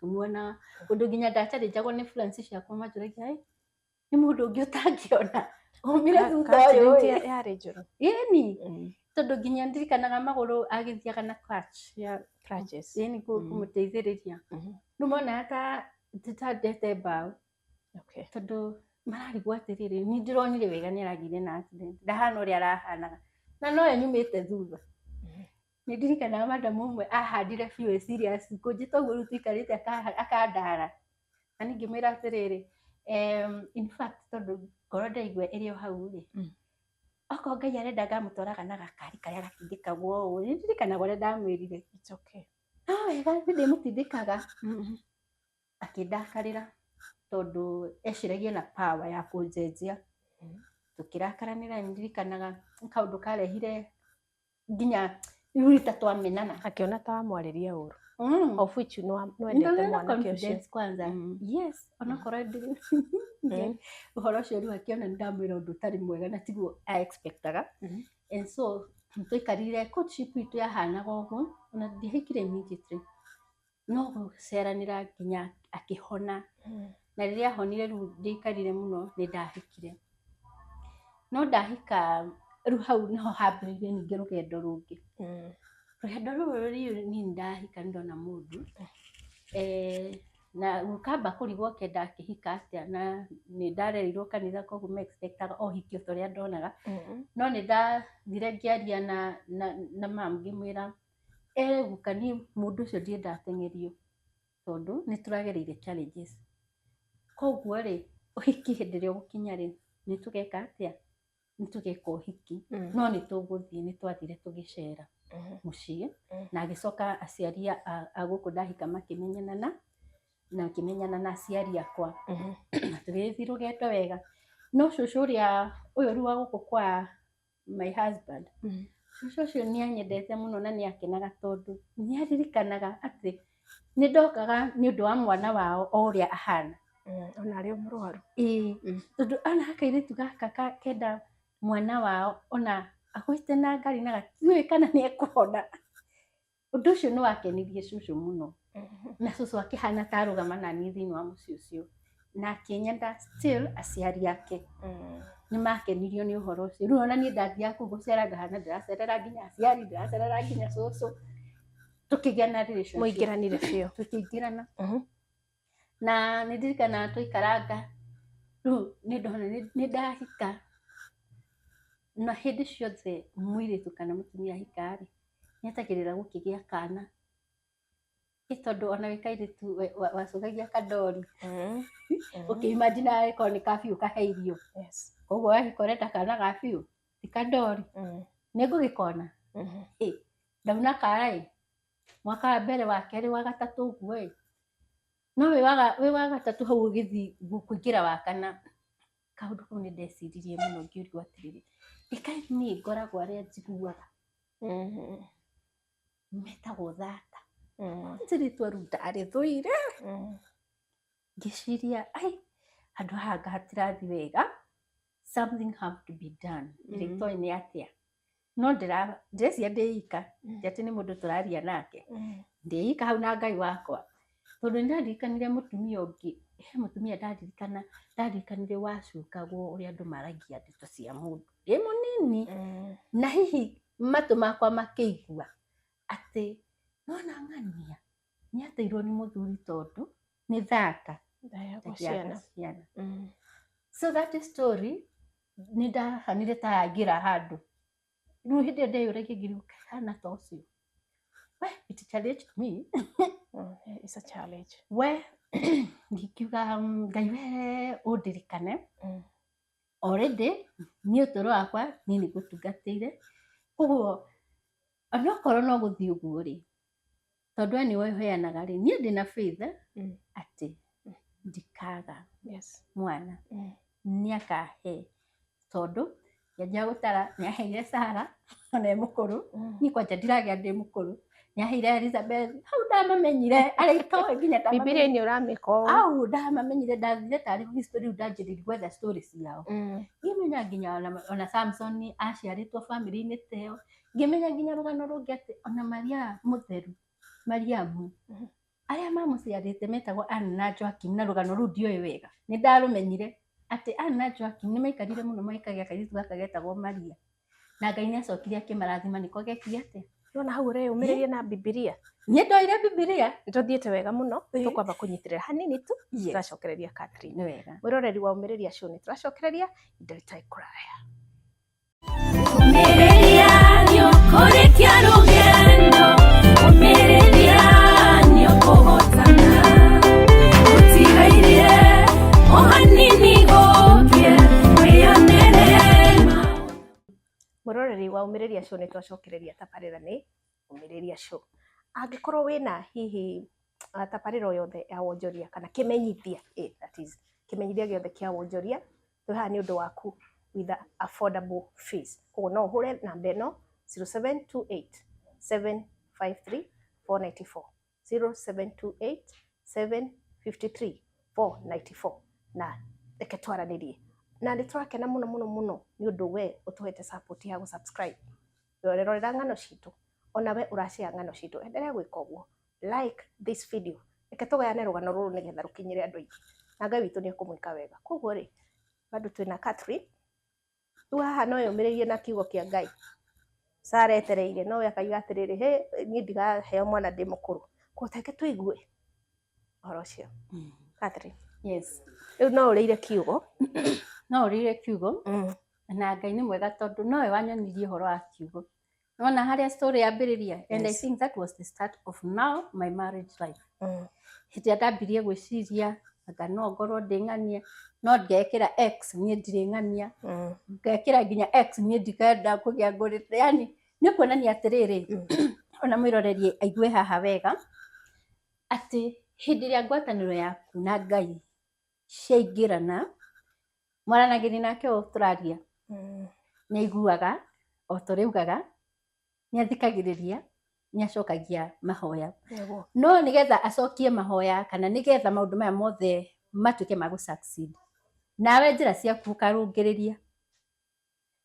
kũmuona ũndũ nginya ndacarĩnjagwo nĩ friends ciakwa manjũragia nĩ mũndũ ũngĩ ũtangĩona umire thutha ũyũ yarĩ njũru. Ĩni tondũ nginya ndirikanaga magũrũ agĩthiaga na crutches ĩni kũmũteithĩrĩria. Rĩu mona ta ndete mbaũ tondũ mararigwo atĩrĩrĩ nĩ ndĩronire wega nĩ aragĩire na accident ndahana ũrĩa arahanaga na no we nyumĩte thutha. Nĩ ndirikanaga madam ũmwe ahandire biũ serious kũnjĩta ũguo rĩu tũikarĩte akandara na nĩ ngĩmwĩra atĩrĩrĩ in fact tondũ ngoro ndaigua ĩrĩ o hau rĩ okorwo Ngai arenda ngamũtwaraga na gakari karĩa gatindĩkagwo ũũ. Nĩ ndirikanaga ũrĩa ndamwĩrire no wega nĩ ndĩmũtindĩkaga akĩndakarĩra tondũ eciragia na power ya kũnjenjia. Tũkĩrakaranĩra nĩ ndirikanaga kaũndũ karehire nginya rĩu rita twamenana akĩona ta wamwarĩria ũru of which nĩwendete mwanake ũcio kwanza. Yes onakorwo ndĩrĩ ũhoro ũcio rĩu akĩona nĩ ndamwĩra ũndũ ũtarĩ mwega na tiguo expectaga. And so tũikarire courtship itũ yahanaga ũguo ona ndiahikire immediately no gũceranĩra nginya akĩhona na rĩrĩa ahonire rĩu ndiaikarire mũno nĩ ndahikire. No ndahika rĩu hau nĩho hambĩrĩirie ningĩ rũgendo rũngĩ. Rũgendo rũrũ niĩ ndahika ndona mũndũ na gũkamba kũrigwo kenda akĩhika atĩa na nĩ ndarerirwo kanitha koguo me expectaga ũhiki ta ũrĩa ndonaga. No nĩ ndathire ngĩaria na mamu ngĩmwĩra gũkania mũndũ ũcio ndirĩ ndateng'erio tondũ nĩ tũragereire challenges. Koguo rĩ ũhiki hĩndĩ ĩrĩa ũgũkinya rĩ nĩ tũgeka atĩa nĩ tũgeka ũhiki no nĩ tũgũthiĩ. Nĩ twathire tũgĩcera mũciĩ na agĩcoka aciari a gũkũ ndahika makĩmenyana na aciari akwa na tũgĩthiĩ rũgendo wega. No cũcũ ũrĩa ũyũ rĩu wa gũkũ kwa my husband cũcũ ũcio nĩ anyendete mũno na nĩ akenaga tondũ nĩ aririkanaga atĩ nĩ ndokaga nĩ ũndũ wa mwana wao o ũrĩa ahana ona arĩ o mũrwaru. Tondũ ona kairĩtu gaka kenda mwana wao ona agũĩte na ngari na gatiũĩ kana nĩ ekũhona. Ũndũ ũcio nĩ wakenirie cũcũ mũno na cũcũ akĩhana ta arũgama na niĩ thĩinĩ wa mũciĩ ũcio na akĩnyenda still aciari ake nĩ makenirio nĩ ũhoro ũcio. Rĩu ona niĩ ndathiaga kũu gũcera ngahana ndĩracerera nginya aciari, ndĩracerera nginya cũcũ, tũkĩgĩa na relationship. Mũingĩranire biũ. Tũkĩingĩrana. Na nĩ ndirikanaga tũikaranga, rĩu nĩ ndahika, na hĩndĩ ciothe mũirĩtu kana mũtumia ahika-rĩ, nĩ etagĩrĩra gũkĩgĩa kana. Tondũ ona wĩ kairĩtu wacũgagia kadori. Ũkĩ-imagine angĩkorwo nĩ kabiũ kaheirio. Koguo wahika ũrenda kana ga biũ, ti kadori. Nĩ ngũgĩkona. Ndauna ka-ĩ, mwaka wa mbere, wa kerĩ, wa gatatũ ũguo-ĩ, no wĩ wa gatatũ hau ũgĩthiĩ kũingĩra wa kana, kaũndũ kau nĩ ndeciririe mũno ngĩũrio atĩrĩrĩ, kaĩ niĩ ngoragwo arĩa njiguaga metagwo Thutha, njĩrĩtwo rĩu ndarĩthũire. Ngĩciria handũ haha anga hatirathi wega, something have to be done. Ndĩrĩtoĩ nĩ atĩa, no ndĩreciria ndĩika, ti atĩ nĩ mũndũ tũraria nake, ndĩika hau na Ngai wakwa. Tondũ nĩ ndarikanire mũtumia ũngĩ, he mũtumia ndarikanire wacukagwo ũrĩa andũ maragia ndeto cia mũndũ ĩ mũnini, na hihi matũ makwa makĩigua atĩ nona ng'ania nĩ ateirwo nĩ mũthuri tondũ nĩ Thutha Ciana. So that story nĩ ndahanire ta yangĩra handũ. Rĩu hĩndĩ ĩyo ndeyũragia ngĩriũka hana ta ũcio. It challenged me. It's a challenge. Ngikiuga Ngai we ũndirikane. Already niĩ ũtũũro wakwa niĩ nĩ ngũtungatĩire. Koguo onokorwo no gũthiĩ ũguo-rĩ, tondũ we nĩwe ũheanaga-rĩ, niĩ ndĩna faith atĩ ndikaga mwana, nĩakahe. Tondũ ngĩanjia gũtara nĩaheire Sarah, ona e mũkũrũ, niĩ kwanja ndiragĩa ndĩ mũkũrũ. Nĩaheire Elizabeth, hau ndamamenyire, arĩa itoĩ nginya ndamamenyire. Bibilia-inĩ ũramĩka ũũ. Au ndamamenyire, ndathire tarĩ history, ndanjĩrĩirie gwetha story ciao. Ngĩmenya nginya ona Samson aciarĩtwo family-inĩ ta ĩyo. Ngĩmenya nginya rũgano rũngĩ atĩ ona Maria mũtheru, Mariamu, arĩa mamũciarĩte metagwo Anna na Joakim, na rũgano rũu ndiũĩ wega. Nĩ ndarũmenyire atĩ Anna na Joakim nĩ maikarire mũno magĩkagia kairĩtu gaka getagwo Maria. Na Ngai nĩ acokire akĩmarathima, nĩko gekire atĩa. Nona hau ũreyũmĩrĩria na Bibilia. Niĩ ndoire Bibilia. Nĩ tũthiĩte wega mũno, tũkwamba kũnyitĩrĩra hanini tu, tũracokereria Catherine. Nĩ wega. Mwĩroreri wa Ũmĩrĩria Show nĩ tũracokereria indo itarĩ kũraya. Ũmĩrĩria nĩ ũkũrĩkia rũgendo, ũmĩrĩria nĩ ũkũhotana, ũtigaire o hanini gũkĩe wĩyonere. Mwĩroreri wa Ũmĩrĩria Show nĩ twacokereria tabarĩra nĩ Ũmĩrĩria Show. Angĩkorwo wĩna hihi tabarĩra o yothe ya wonjoria kana kĩmenyithia, that is kĩmenyithia gĩothe kĩa wonjoria, twĩ haha nĩ ũndũ waku with the affordable fees. Koguo no ũhũre namba ĩno 0728 753 494 0728 753 494 na reke twaranĩrie. Na nĩ tũrakena mũno mũno mũno nĩ ũndũ we ũtũhete support ya gũsubscribe. Rorera ng'ano citũ, ona we ũrashare ng'ano citũ, endelea gwĩka ũguo. Like this video. Reke tũgayane rũgano rũrũ nĩgetha rũkinyĩre andũ aingĩ. Na Ngai witũ nĩ ekũmwĩka wega. Koguo rĩ, bado twĩna Catherine. Rĩu haha no yũmĩrĩrie na kiugo kĩa Ngai. Sarah etereire, no we akaiga atĩrĩrĩ, niĩ ndigaheo mwana ndĩ mũkũrũ. Koguo reke tũigue ũhoro ũcio. Catherine. Yes. Rĩu no ũrĩire kiugo. No ũrĩire kiugo. Na Ngai nĩ mwega tondũ nowe wanyonirie ũhoro wa kiugo. Nona harĩa story yambĩrĩria, and I think that was the start of now my marriage life. Hĩndĩ ndambirie gwĩciria anga no ngorwo ndĩng'ania, no ngekĩra X niĩ ndirĩ ng'ania, ngekĩra nginya X niĩ ndikenda kũgĩa ngũrĩte. Yani nĩ kuonania atĩrĩrĩ, ona mwĩroreri aigue haha wega, atĩ hĩndĩ ĩrĩa ngwatanĩro yaku na Ngai ciaingĩrana, mwaranagĩria nake o tũraria, nĩ aiguaga o tũrĩugaga, nĩ athikagĩrĩria, nĩ acokagia mahoya. No nĩgetha acokie mahoya kana nĩgetha maũndũ maya mothe matuĩke ma gũ-succeed, nawe njĩra ciaku ũkarũngĩrĩria.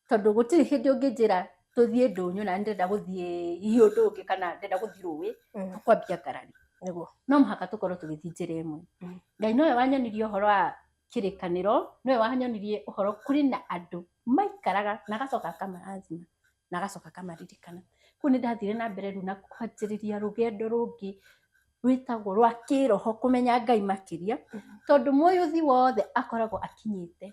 Tondũ gũtirĩ hĩndĩ ũngĩnjĩra tũthiĩ ndũnyũ na ndĩrenda gũthiĩ hihi ũndũ ũngĩ kana ndĩrenda gũthiĩ rũĩ, tũkwambia ngarari. niguo no mũhaka tũkorwo tũgĩthiĩ njĩra ĩmwe. Ngai nowe wanyonirie ũhoro wa kĩrĩkanĩro, nowe wanyonirie ũhoro kũrĩ na andũ maikaraga na agacoka akamarazima na agacoka akamaririkana. Kũu nĩ ndathire na mbere rĩu na kwanjĩrĩria rũgendo rũngĩ rwĩtagwo rwa kĩroho kũmenya Ngai makĩria, tondũ mũyũthi wothe akoragwo akinyĩte.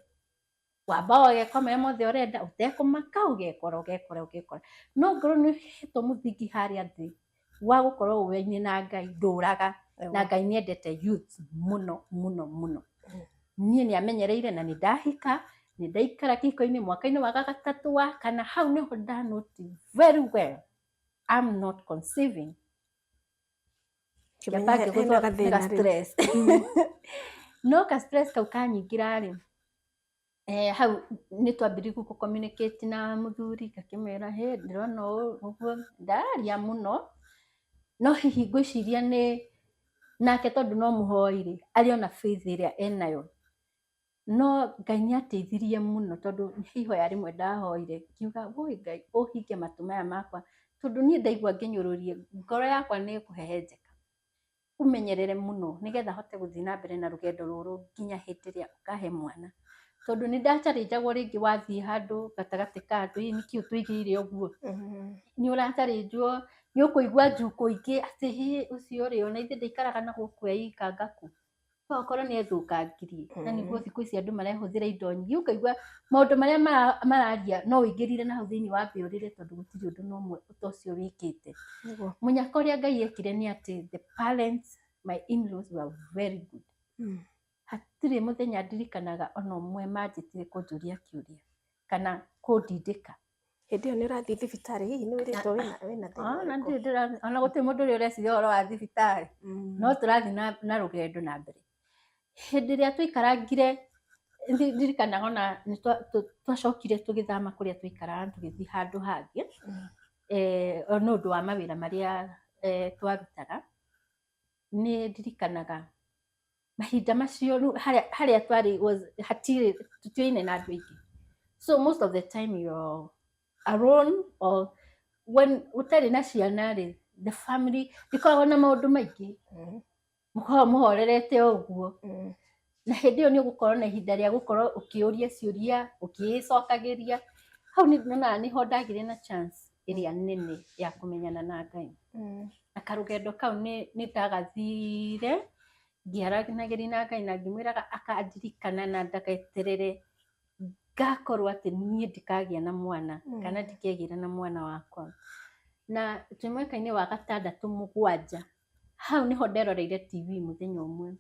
Wamba ũgeka marĩa mothe ũrenda, ũtekũmaka ũgekora. No ngorwo nĩ ũhetwo mũthingi harĩa thĩ wa gũkorwo ũwaine na Ngai, ndũraga. Na Ngai nĩendete youth mũno. Niĩ nĩamenyereire na nĩndahika, nĩndaikara kĩhiko-inĩ mwaka-inĩ wa gatatũ wa kana, hau nĩho ndanoti very well I'm not conceiving. Stress. No ka stress kau kanyingĩra rĩ, hau nĩ twambĩrĩirie gũ communicate na mũthuri, ngakĩmwĩra ndĩrona ũguo, ndaria mũno, no hihi ngwĩciria nĩ nake tondũ no mũhoi rĩ, arĩ ona faith ĩrĩa enayo. No Ngai nĩateithirie mũno tondũ ihoya rĩmwe ndahoire ngiuga Ngai ũhinge matũ maya makwa, tondũ niĩ ndaigua ngĩnyũrũrie, ngoro yakwa nĩ kũhehenjeka. Ũmenyerere mũno nĩgetha hote gũthiĩ na mbere na rũgendo rũrũ nginya hĩndĩ ĩrĩa ũkahe mwana. Tondũ nĩ ndatarĩnjagwo rĩngĩ wathiĩ handũ gatagatĩ ka andũ, nĩkĩ ũtũigĩire ũguo, nĩ ũratarĩnjwo, nĩ ũkũigua njuko ingĩ atĩ ũcio ũrĩ ona ithe ndaikaraga na gũkũ eikanga kũ, no okorwo nĩ ethũkangirie. Na nĩguo thikũ ici andũ marehũthĩra indo nyingĩ, ũkaigua maũndũ marĩa mararia no ũingĩrire na hau thĩinĩ wa mbĩũrĩre tondũ gũtirĩ ũndũ n'ũmwe ũcio wĩkĩte. Mũnyaka ũrĩa Ngai ekire nĩ atĩ the parents, my in-laws were very good. Hatirĩ mũthenya ndirikanaga ona ũmwe manjĩtire kũnjũria kĩũria kana kũndindĩka. Hĩndĩ ĩyo nĩ ũrathiĩ thibitarĩ, hihi nĩ wĩrĩtwo wĩna thĩna? Ona gũtirĩ mũndũ ũrĩa ũreciria ũhoro wa thibitarĩ, no tũrathiĩ na rũgendo na mbere. Hĩndĩ ĩrĩa twaikarangire, ndirikanaga ona twacokire tũgĩthama kũrĩa twaikaraga tũgĩthiĩ handũ hangĩ, nĩ ũndũ wa mawĩra marĩa twarutaga. Nĩ ndirikanaga mahinda macio harĩa twarĩ hatirĩ, tũtioine na andũ aingĩ, so most of the time you're alone, or when ũtarĩ na ciana rĩ, the family ndĩkoragwo na maũndũ maingĩ, mũkoragwo mũhorerete ũguo. Na hĩndĩ ĩyo nĩ ũgũkorwo na ihinda rĩa gũkorwo ũkĩũria ciũria, ũkĩĩcokagĩria. Hau nĩnyonaga nĩho ndagĩire na chance ĩrĩa nene ya kũmenyana na Ngai. Na karũgendo kau nĩ ndagathire ngĩaranagĩria na Ngai na ngĩmwĩraga akandirikana na ndageterere ngakorwo atĩ niĩ ndikagĩa na mwana kana ndikegĩra na mwana wakwa. Na twĩ mwaka-inĩ wa 6-7, hau nĩho nderoreire TV mũthenya ũmwe,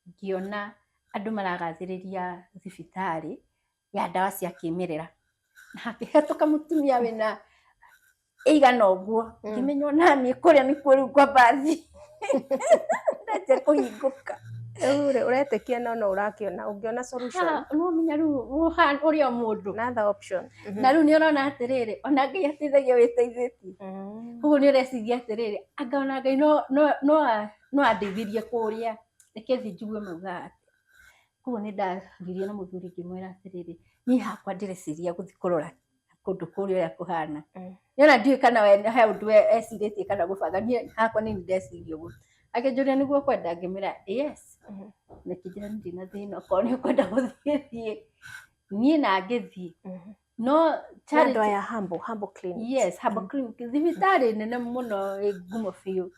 ngĩona andũ maragathĩrĩria thibitarĩ ya ndawa cia kĩmerera, na hakĩhetũka mũtumia wĩna ĩigana ũguo, ngĩmenya ona niĩ kũrĩa nĩkuo rĩu ngwamba thiĩ, ndanjia kũhingũka. Rĩu ũretĩkia no ũrakĩona, ũngĩona solution. No menya rĩu ũrĩa mũndũ another option. Na rĩu nĩ ũrona atĩrĩrĩ, ona Ngai ateithagia wĩteithĩtie. Koguo nĩ ũreciria atĩrĩrĩ, anga ona Ngai no andeithirie kũrĩa, reke thiĩ njigue maugaga atĩa. Koguo nĩ ndagirie na mũthuri ngĩmwĩra atĩrĩrĩ, niĩ hakwa ndĩreciria gũthiĩ kũrora kũndũ kũrĩa ũrĩa kũhana. Nĩona ndiũĩ kana we he ũndũ ecirĩtie kana gũbanga, niĩ hakwa nĩ ndeciria ũguo. Akĩnjũria nĩguo kwenda, ngĩmwĩra yes. Na kĩnjĩra ndina thĩna, okorwo nĩ ũkwenda gũthiĩ niĩ na ngĩthiĩ. No andũ aya humble clinic. Yes, humble clinic, thibitarĩ nene mũno ngumo biũ.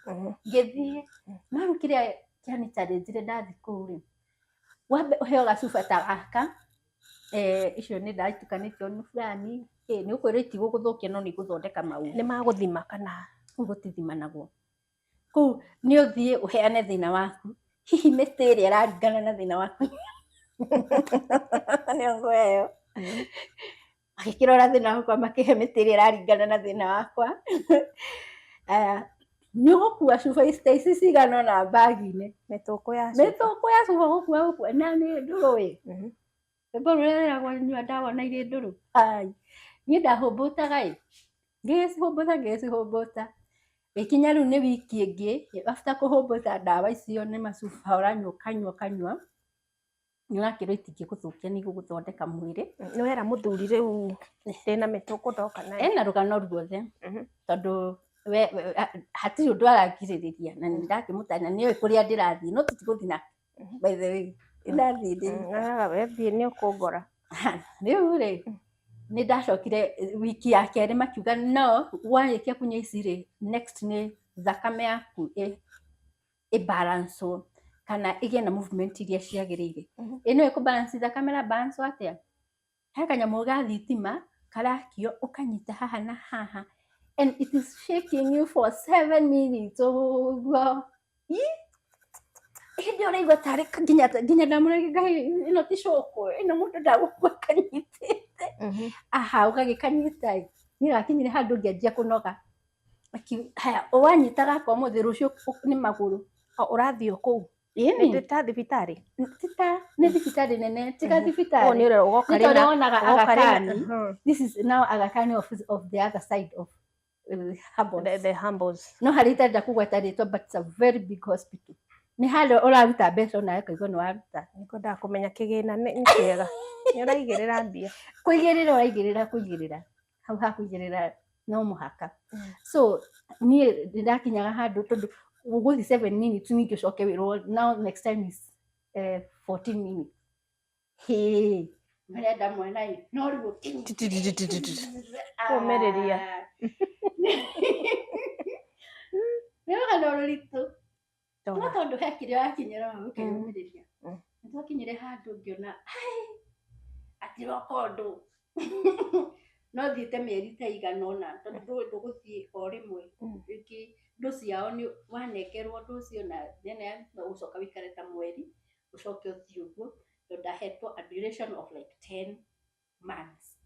Ngĩthiĩ, no rĩu kĩrĩa kĩanĩ-challenge ndathiĩ kũu rĩ, wambe ũheo gacuba ta gaka, icio nĩ ndawa itukanĩtio nĩ fulani, nĩ ũkwĩrwo itigũgũthũkia no nĩ igũthondeka maũndũ. Nĩ magũthima kana ũgũtithima naguo. Kũu nĩ ũthiĩ ũheane thĩna waku, hihi mĩtĩ ĩrĩa ĩraringana na thĩna waku nĩ ngũheo. Magĩkĩrora thĩna wakwa makĩhe mĩtĩ ĩrĩa ĩraringana na thĩna wakwa. Nĩ ũgũkua cuba ici cigana ũna mbagi-inĩ, mĩtũkũ ya cuba gũkua na nĩ ndũrũ. Rwĩmbo rũrĩa rwĩragwo nyua ndawa na irĩ ndũrũ. Niĩ ndahũmbũtaga ngĩcihũmbũta. Gĩkinya rĩu nĩ wiki ĩngĩ, after kũhũmbũta ndawa icio nĩ macuba ũranyua ũkanyua, nĩ ũrakĩrwo itingĩgũthũkia nĩ igũgũthondeka mwĩrĩ. Nĩ wera mũthuri rĩu ndĩna mĩtũkũ ndoka nayo. Ena rũgano ruothe, tondũ hatirĩ ũndũ arangirĩrĩria na nĩndakĩmũtarĩria nĩoĩ kũrĩa ndĩrathiĩ no tũtigũthiĩ nake by the way nĩndathiĩ ndĩ wethiĩ nĩ ũkũngora rĩu rĩ nĩndacokire wiki ya kerĩ makiuga no warĩkia kũnyua ici rĩ next nĩ thakame yaku balance kana ĩgĩe na movement iria ciagĩrĩire ĩno ĩkũbalance thakame na balance atĩa he kanyamũ ga thitima karakio ũkanyita haha na haha and it is shaking you for 7 minutes ũguo hĩndĩ ũraigua tarĩ nginya ndamũrege Ngai ĩno ti cũkũ ĩno mũndũ ndagũkua kanyitĩte aha ũgagĩkanyita nĩgakinyire handũ ngĩanjia kũnoga haya wanyita gaka ũmũthĩ rũciũ nĩ magũrũ ũrathiĩ kũu nĩ ta thibitarĩ nĩ thibitarĩ nene tiga thibitarĩ nĩ ũrĩa ũgoka rĩna this is now Aga Khan of the other side of the humbles no harĩ itarenda kũgweta rĩtwa but it's a very big hospital nĩ harĩa ũraruta mbeca onawe kaigua nĩ waruta nĩkwendaga kũmenya kĩgĩna nĩ kĩega nĩ ũraigĩrĩra mbia kũigĩrĩra hau ha kũigĩrĩra no mũhaka so niĩ ndĩrakinyaga handũ tondũ ũgũthiĩ 7 minutes ningĩ ũcoke wĩrwo now next time is 14 minutes marenda mwana no rĩu kũmĩrĩria nĩoga no rũritũ no tondũ he kĩrĩa wakinyĩra ũkĩyũmĩrĩria nĩtwakinyire handũ ngĩona atiroka ũndũ no thiĩte mĩeri ta igana ũna tondũ ndũgũthiĩ o rĩmwe rĩngĩ ndũ ciao nĩ wanengerwo ndũ ũcio na nene ũcoka wĩikare ta mweri ũcoke ũthiĩ ũguo tondũ ndahetwo a duration of like 10 months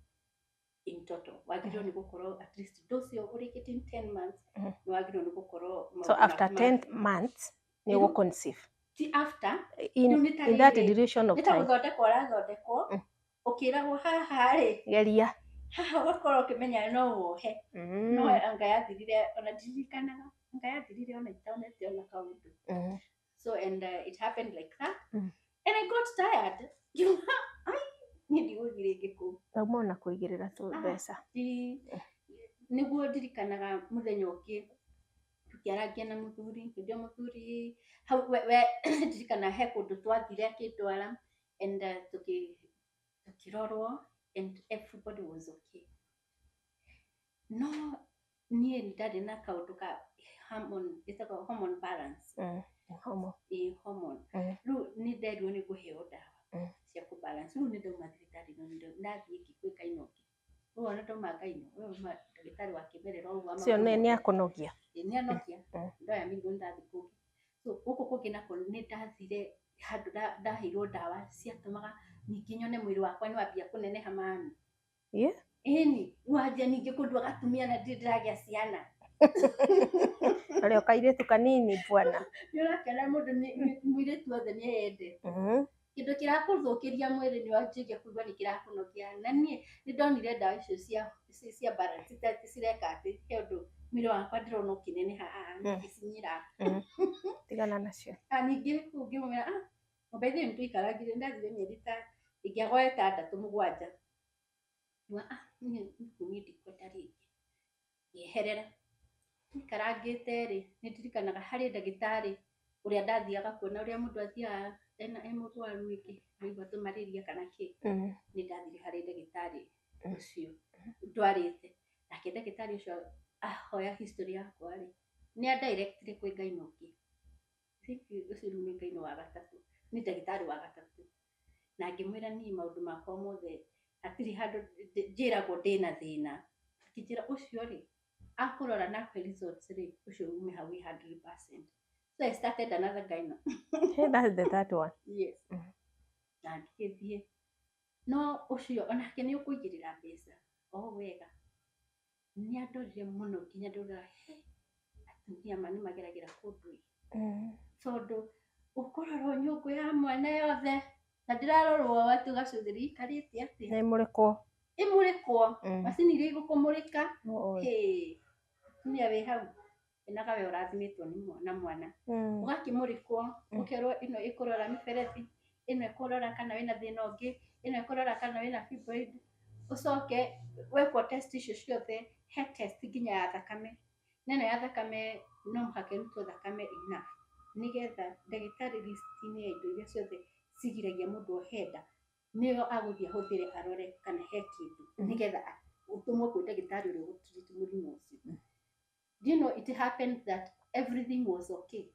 in total wagĩrĩirwo nĩ gũkorwo at least ndũ ũcio ũrĩkĩtie 10 months nĩ wagĩrĩirwo nĩ gũkorwo so after 10 months nĩ ũgũconceive ti after in that duration of time nĩtagũthondekwo ũrathondekwo ũkĩragwo haha rĩ geria haha ũgakorwo ũkĩmenya no wohe no anga yathirire ona ndirikanaga anga yathirire ona itonete ona kaũndũ so and it happened like that and I got tired niĩ ndigũthiĩ rĩngĩ kũu tauma ona kũigĩrĩra mbeca nĩguo ndirikanaga mũthenya ũngĩ tũkĩaragia na mũthuri hĩndĩ ĩyo mũthuri hau ndirikana he kũndũ twathire akĩndwara and tukirorwo and everybody was okay no niĩ ndarĩ na kaũndũ ka hormone balance hormone rĩu nĩ nderirwo nĩ kũheo ndawa cia kũbalance rĩu nĩ ndauma thibitarĩ ndathiĩ ngĩkwĩka inoki rĩu ona ndauma ngaino ndagĩtarĩ wa kĩmerera ũguo cio nĩ akũnogia nĩanokia ndoya mĩrigo ndathiĩ kũngĩ so gũkũ kũngĩ nako nĩ ndathire handũ ndaheirwo ndawa ciatũmaga ningĩ nyone mwĩrĩ wakwa nĩwambia kũneneha mami ĩni wanjia ningĩ kũndua gatumia na ndĩragĩa ciana arĩa kairĩtu kanini bwana nĩũrakena mũndũ mũirĩtu wothe nĩeyende kĩndũ kĩrakũthũkĩria mwĩrĩ nĩ wanjĩria kũigua nĩ kĩrakũnogia na niĩ nĩ ndonire ndawa icio cia balance cireka atĩ he ũndũ mwĩrĩ wakwa ndĩrona ũkĩneneha ngĩcinyira tigana nacio ningĩ ngĩmũmera mũbaithĩ nĩtũikaragire ndathire mĩeri ta ingĩagwa 6-7 niĩ ndikwenda rĩngĩ ngĩeherera ikarangĩte rĩ nĩndirikanaga harĩ ndagĩtarĩ ũrĩa ndathiaga kuona ũrĩa mũndũ athiaga mũrwaru rĩngĩ aigua tũmarĩria kana kĩ nĩ ndathire harĩ ndagĩtarĩ ũcio ndwarĩte nake ndagĩtarĩ ũcio ahoya history yakwa rĩ nĩ andirectire kwĩ ngaino ũngĩ ũcio nĩ ngaino wa gatatũ nĩ ndagĩtarĩ wa gatatũ na ngĩmwĩra niĩ maũndũ makwa mothe hatirĩ handũ njĩragwo ndĩna thĩna akĩnjĩra ũcio rĩ akũrora na kwe results rĩ ũcio ume hau 100%. So I started another gyno. Hey, that's the third one. Yes. Na ngĩthiĩ no ũcio onake nĩ ũkũigĩrĩra mbeca o wega nĩ andorire mũno nginya ndauga atumia ma nĩ mageragĩra kũndũ tondũ ũkũrorwo nyũngũ ya mwana yothe na ndĩrarorwo watu gacuthĩri ikarĩte atĩ na imũrĩkwo macini iria igũkũmũrĩka atumia wĩ hau enaga we ũrathimĩtwo na mwana ũgakĩmũrĩkwo ũkerwo ĩno ĩkũrora mĩberethi ĩno ĩkũrora kana wĩna thĩna ũngĩ ĩno ĩkũrora kana wĩna fibroid ũcoke wekwo test icio ciothe he test nginya ya thakame neno ya thakame no mũhaka ĩrutwo thakame enough nĩgetha ndagĩtarĩ list-inĩ ya indo iria ciothe cigiragia mũndũ ohe nda nĩyo agũthiĩ ahũthĩre arore kana he kĩndũ nĩgetha ũtũmwo kwĩ ndagĩtarĩ ũrĩa ũgũtreat mũrimũ ũcio. Do you know it happened that everything was okay?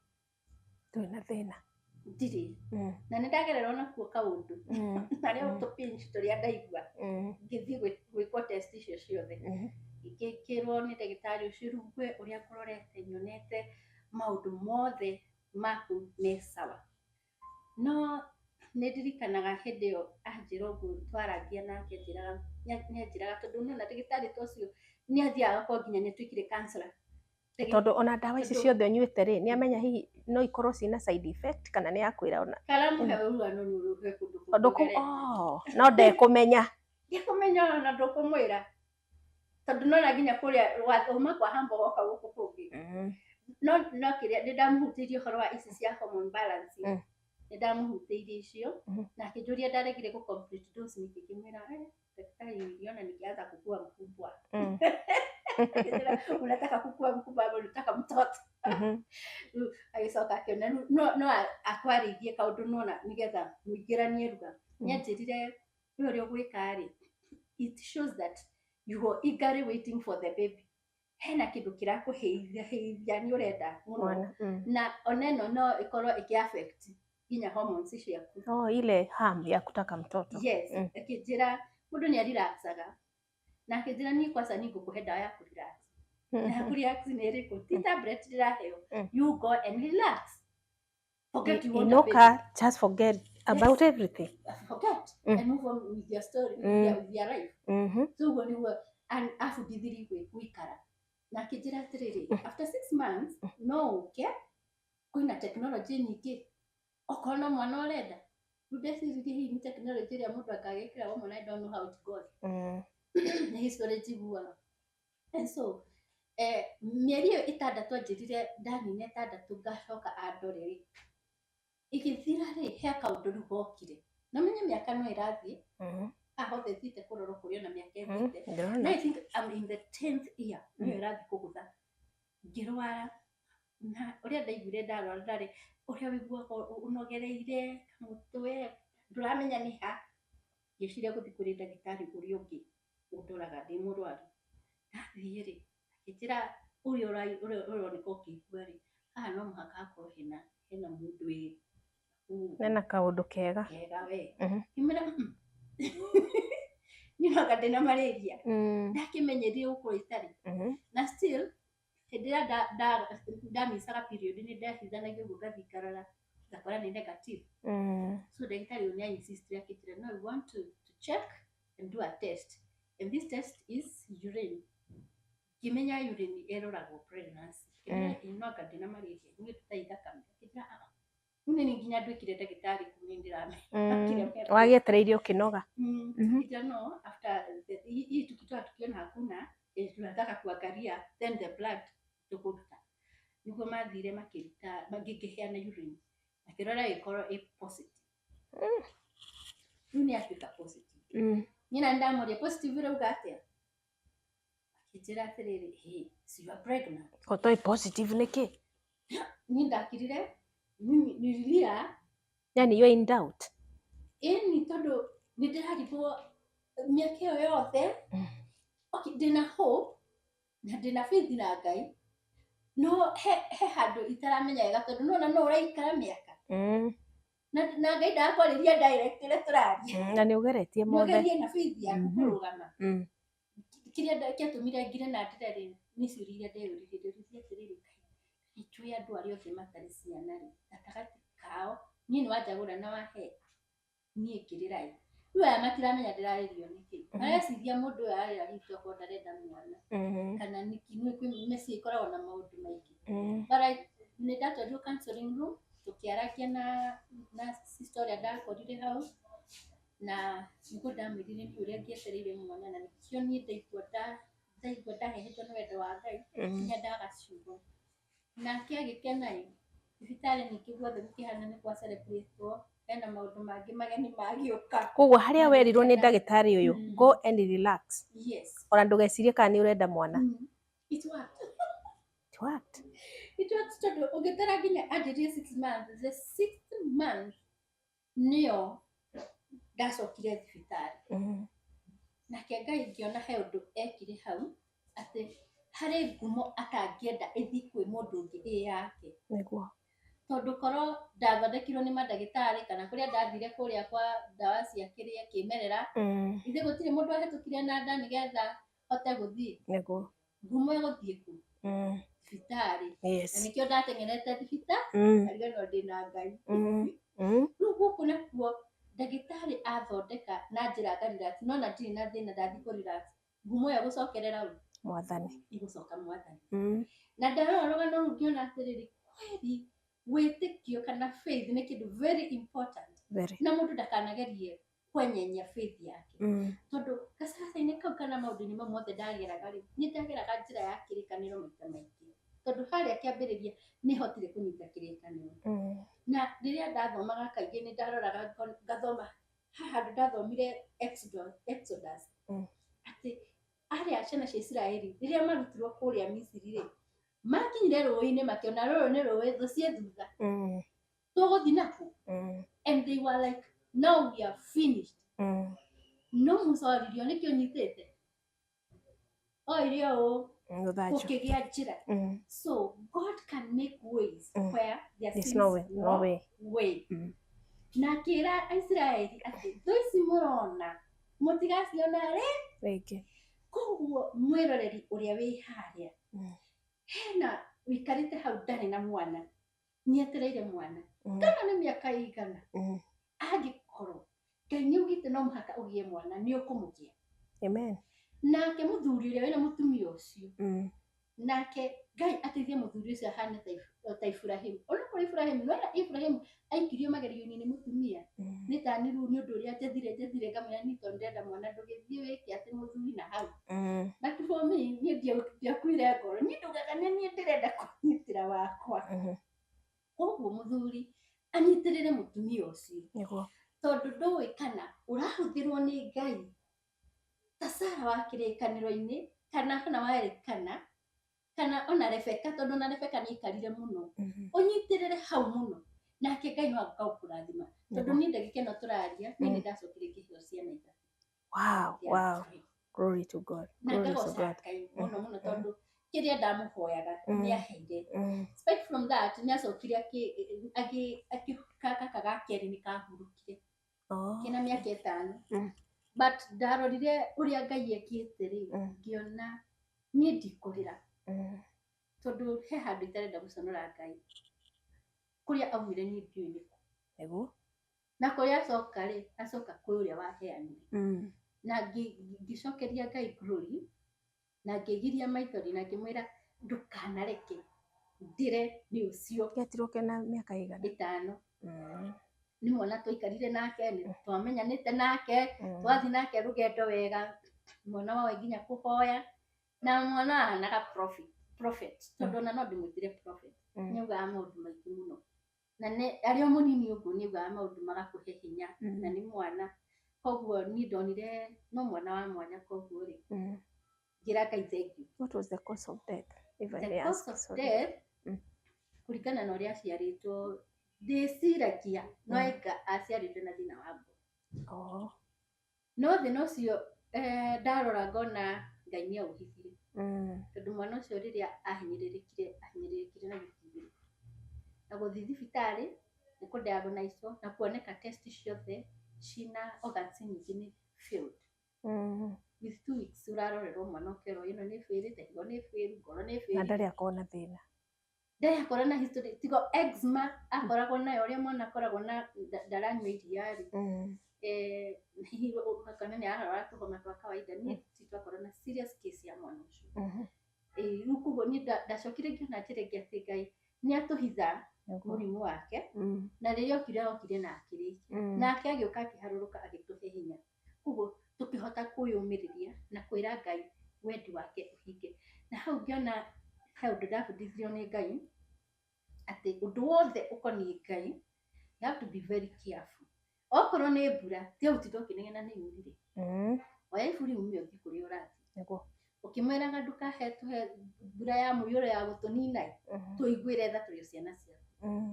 Twĩna thĩna. Ndirĩ. Na nĩndagerera nakuo kaũndũ. Narĩa tũpinch tũrĩa ndaigua. Ngĩthiĩ gwĩkwo test icio ciothe. Ngĩkĩrwo nĩ ndagĩtarĩ ũcio rĩu ũrĩa ngũrorete nyonete maũndũ mothe maku me sawa. No nĩndirikanaga hĩndĩ ĩyo anjĩra ũguo twaragia nake nĩanjĩraga tondũ nĩona ndagĩtarĩ ta ũcio nĩathiaga agakorwo nginya nĩatuĩkire counselor. Tondũ ona ndawa ici ciothe ũnyuĩte rĩ nĩamenya hihi no ikorwo ciĩna side effect kana nĩakwĩra ona karamuhe ũruano nĩ ũrũge kũndũ no ndekũmenya ona ndũkũmwĩra tondũ nona nginya kũrĩa uma kwa hambo woka gũkũ kũngĩ no kĩrĩa nĩndamũhutĩirie ũhoro wa ici cia hormone balance nĩndamũhutĩirie icio na akĩnjũria ndaregire gũ complete dose nikĩmwĩra daktari niliona nikianza kukua mkubwa. Unataka kukua mkubwa au unataka mtoto? Agĩcoka akiona no akwarĩirie kaũndũ nona nĩgetha mũingĩranie ruga nĩanjĩrire ũrĩa ũgwĩka rĩ it shows that you are eagerly waiting for the baby. Hena kĩndũ kĩrakũhĩithia nĩ ũrenda mũno na oneno no ĩkorwo ĩkĩ-affect nginya hormones ciaku. Ile hamu ya kutaka mtoto. Yes, akĩnjĩra mũndũ nĩarelaxaga na akĩnjĩra niĩ kwanza nĩngũkũhe ndawa ya kũrelax. Na kurelax nĩ ĩrĩkũ? Ti tablet ndĩraheo. You go and relax. Forget you want a baby. Just forget about everything. Forget and move on with your story, with your life. So ũguo nĩguo abundithirie gũikara. Na akĩnjĩra atĩrĩrĩ, after 6 months, no kwĩna technology nyingĩ. Okorwo no mwana ũrenda. Ndeciririe hihi nĩ technology ĩrĩa mũndũ akagĩkĩra woman I don't know how it goes. Nĩ history njiguaga. And so mĩeri ĩyo 6 anjĩrire ndanina 6 ngacoka andorere. Igĩthira rĩ he kaũndũ rĩu gokire. Na menye mĩaka no ĩrathiĩ. Hothe thiĩte kũrorwo kũrĩ ona mĩaka ĩthiĩte. Na I think I'm in the 10th year. Nĩyo ĩrathiĩ kũgũtha. Ngĩrwara na ũrĩa ndaiguire ndarwara ndarĩ ũrĩa wĩiguaga ũnogereire kamũtwe ndũramenya nĩ ha. Ngĩciria gũthiĩ kũrĩ ndagĩtarĩ ũrĩa ũngĩ ũndoraga ndĩ mũrwaru. Ndathiĩ rĩ akĩnjĩra ũrĩa ũroneka ũkĩigua rĩ haha no mũhaka hakorwo hena mũndũ wĩ hena kaũndũ kega we. Ngĩmwĩra nĩonaga ndĩna malaria ndakĩmenyerie gũkũ itarĩ na still hĩndĩ ĩrĩa ndamicaga period nĩndehithanagia ũguo ngathiĩ ngarora ngakora nĩ negative. So ndagĩtarĩ ũyũ nĩainsistire akĩnjĩra no you want to check and do a test and this test is urine. Ngĩmenya urine ĩroragwo pregnancy. No anga ndĩna malaria niĩ tũtaitha kamwe. Akĩnjĩra nĩ nginya ndwĩkire ndagĩtarĩ kũu nĩndĩramenya. Wagĩetereire ũkĩnoga. Akĩnjĩra no after hii tukitoa tukiona hakuna tunataka kuangalia then the blood tukuruta. Nĩguo mathire makĩruta magĩkĩheana urine. Akĩrora ĩkorwo ĩ positive. Rĩu nĩatuĩka positive. Nyina ndamũria positive rĩu atĩa? Akĩnjĩra atĩrĩrĩ so you are pregnant. Kotoi positive nĩkĩ? Niĩ ndakirire nililia. Yani you're in doubt. Ni tondũ nĩndĩrarigwo mĩaka ĩyo yothe ndĩna hope na ndĩna faith na Ngai no he handũ itaramenya wega tondũ nona no ũraikara mĩaka na Ngai ndakwarĩria direct ũrĩa tũraria na nĩũgeretie mothe nĩũgerie na faith yaku kũrũgama. Kĩrĩa kĩatũmire ngire na ndĩrarĩ nĩ ciũria iria ndeyũririe atĩrĩrĩ nĩtũĩ andũ arĩa othe matarĩ ciana rĩ gatagatĩ kao niĩ nĩwanjagũra na wahe niĩ ngĩrĩra rĩu aya matiramenya ndĩrarĩrio nĩkĩ. Mareciria mũndũ ũyũ arĩa hitũ akorwo ndarenda mwana kana nĩkĩ mĩciĩ ĩkoragwo na maũndũ maingĩ. But nĩndatwarirwo counseling room tũkĩaragia na sister ũrĩa ndakorire hau na nĩguo ndamwĩrire niĩ ũrĩa ngĩetereire mwana na nĩkĩo niĩ ndaigua ndahehetwo nĩ wendo wa Ngai nginya ndagaciugo. Nake agĩkena thibitarĩ ningĩ guothe gũkĩhana nĩ gwa celebrate hena maũndũ mangĩ mageni magĩũka. Koguo harĩa werirwo nĩ ndagĩtarĩ ũyũ go and relax. Yes. Ona ndũgecirie kana nĩ ũrenda mwana. It worked. worked. It works tondu ungitara nginya anjirie 6 months. The 6th month nio ndacokire thibitari. Nake Ngai ngiona he undu ekire hau ati hari ngumo atangienda ithi kwi mundu ungi yake. Niguo. Tondu korwo ndathondekirwo ni mandagitari kana kuria ndathire kuria kwa ndawa cia kiria kimerera ithe gutire mundu ahetukire na nda nigetha hote guthii. Niguo. Ngumo iguthii ku thibitari. Yes. Na nikio ndatengerete thibitari arigo no ndina Ngai. Riu guku nakuo ndagitari athondeka na njira ngarira no na ndiri na thina ndathi kurira ngumo ya gucokerera u Mwathani. igucoka Mwathani. Na ndarora rugano ru ngiona atiriri kweli witikio kana faith ni kindu very important. Very. Na mundu ndakanagerie kwenyenya faith yake. Tondu gacagaca-ini kau kana maundu-ini mau mothe ndageraga ri ni ndageraga njira ya kirikaniro maita maingi. Tondu haria kiambiriria ni hotire kunyita kirikaniro. Na riria ndathomaga kaingi ni ndaroraga ngathoma haha ndathomire Exodus. Ati aria ciana cia Israeli riria marutirwo kuria Misiri ri makinyire rũĩ-inĩ makiona rũrũ nĩ rũĩ thũ cie thutha tũgũthi naku. And they were like, now we are finished. No mũcoririo nĩkĩ ũnyitĩte oire ũũ gũkĩgĩa njĩra. So God can make ways where there seems no way. Na akĩra Israeli atĩ thũ ici mũrona mũtigaciona rĩngĩ. Koguo mwĩroreri ũrĩa wĩ harĩa hena wikarite hau ndarĩ na mwana nietereire mwana kana nĩ mĩaka igana angĩkorwo Ngai nĩaugĩte no mũhaka ũgĩe mwana nĩ ũkũmũgĩa. Amen. Nake mũthuri ũrĩa wĩna mũtumia ũcio nake Ngai ateithie mũthuri ũcio ahane ta Ibrahimu. Ona kũrĩ Ibrahimu no Ibrahimu aikirio magerio-inĩ nĩ mũtumia nĩ tani rĩu nĩ ũndũ ũrĩa njethire ngamenya nĩ tondũ ndenda mwana ndũgĩthiĩ wĩke atĩ mũthuri na hau. But for me niĩ ndiakuire ngoro niĩ ndugaga niĩ ndĩrenda kũnyitĩra wakwa. Koguo mũthuri anyitĩrĩre mũtumia ũcio tondũ ndũĩ kana ũrahũthĩrwo nĩ Ngai ta Sara wa kĩrĩkanĩro-inĩ kana wa Elikana kana ona Rebeka tondu na Rebeka ni ikarire muno unyitirire hau muno nake Ngai no agakurathima tondu ni ndagikeno turaria ni ndacokire kihio ciana ita. Wow. Glory to God. Glory to God. Muno tondu kiria ndamuhoyaga Niaheire. Spike from that ni acokire akikaka gakeri ni kahurukire. Kina miaka 5. But ndarorire uria Ngai ekite ri ngiona ni ndikurira. Tondu he handu itarenda guconora Ngai kuria aumire ni ndiuini ego na kuria acoka kwi uria waheanire na ngicokeria Ngai glory na ngigiria maithori na ngimwira ndukanareke ndire ni ucio getiroke na miaka igana 5 ni mwana twikarire nake ni twamenyanite nake twathi nake rugendo wega mwana wawe nginya kuhoya na mwana anaga prophet tondu na no ndimwitire prophet niuga maundu maingi muno na ne ari munini uguo niuga maundu magakuhe hinya na ni mwana koguo ni ndonire no mwana wa mwanya koguo ri ngira Ngai thank you. What was the cause of death? If I ask, kurikana na uria aciaritwo ndiciragia no eka aciaritwo na thina wa mbo no thina ucio ndarora ngona Ngai ni auhithire tondu mwana ucio riria ahinyirirekire na gĩthiĩ na gũthiĩ thibitarĩ nĩ kũdiagonizewo na kuoneka test ciothe cina organs nyingĩ nĩ failed. With 2 weeks urarorerwo mwana ũkerwo ĩno nĩ failed, higo nĩ failed, ngoro nĩ failed. Na ndarĩ akona thĩna. Ndarĩ akora na history tigo eczema akoragwo nayo ũrĩa mwana akoragwo na ndaranyua iria rĩ hihi ũkakona nĩ ararwara tũhoma twa kawaida niĩ titwakorwo na serious case ya mwana ũcio. Rĩu koguo niĩ ndacokire ngĩona njĩra ĩngĩ atĩ Ngai nĩ atũhitha mũrimũ wake na rĩrĩa okire na akĩrĩkia nake agĩũka akĩharũrũka agĩtũhe hinya koguo tũkĩhota kwĩyũmĩrĩria na kwĩra Ngai wendi wake ũhinge. Na hau ngĩona hau ndabundithirio nĩ Ngai atĩ ũndũ wothe ũkoniĩ Ngai you have to be very careful. Okorwo nĩ mbura ti ũtito ũkĩnegena nĩ yurire oya iburi umie ũthiĩ kũrĩa ũrathiĩ ukimwiraga ndukahe tuhe mbura ya muyuro ya gutunina tuiguire tha turi ciana cia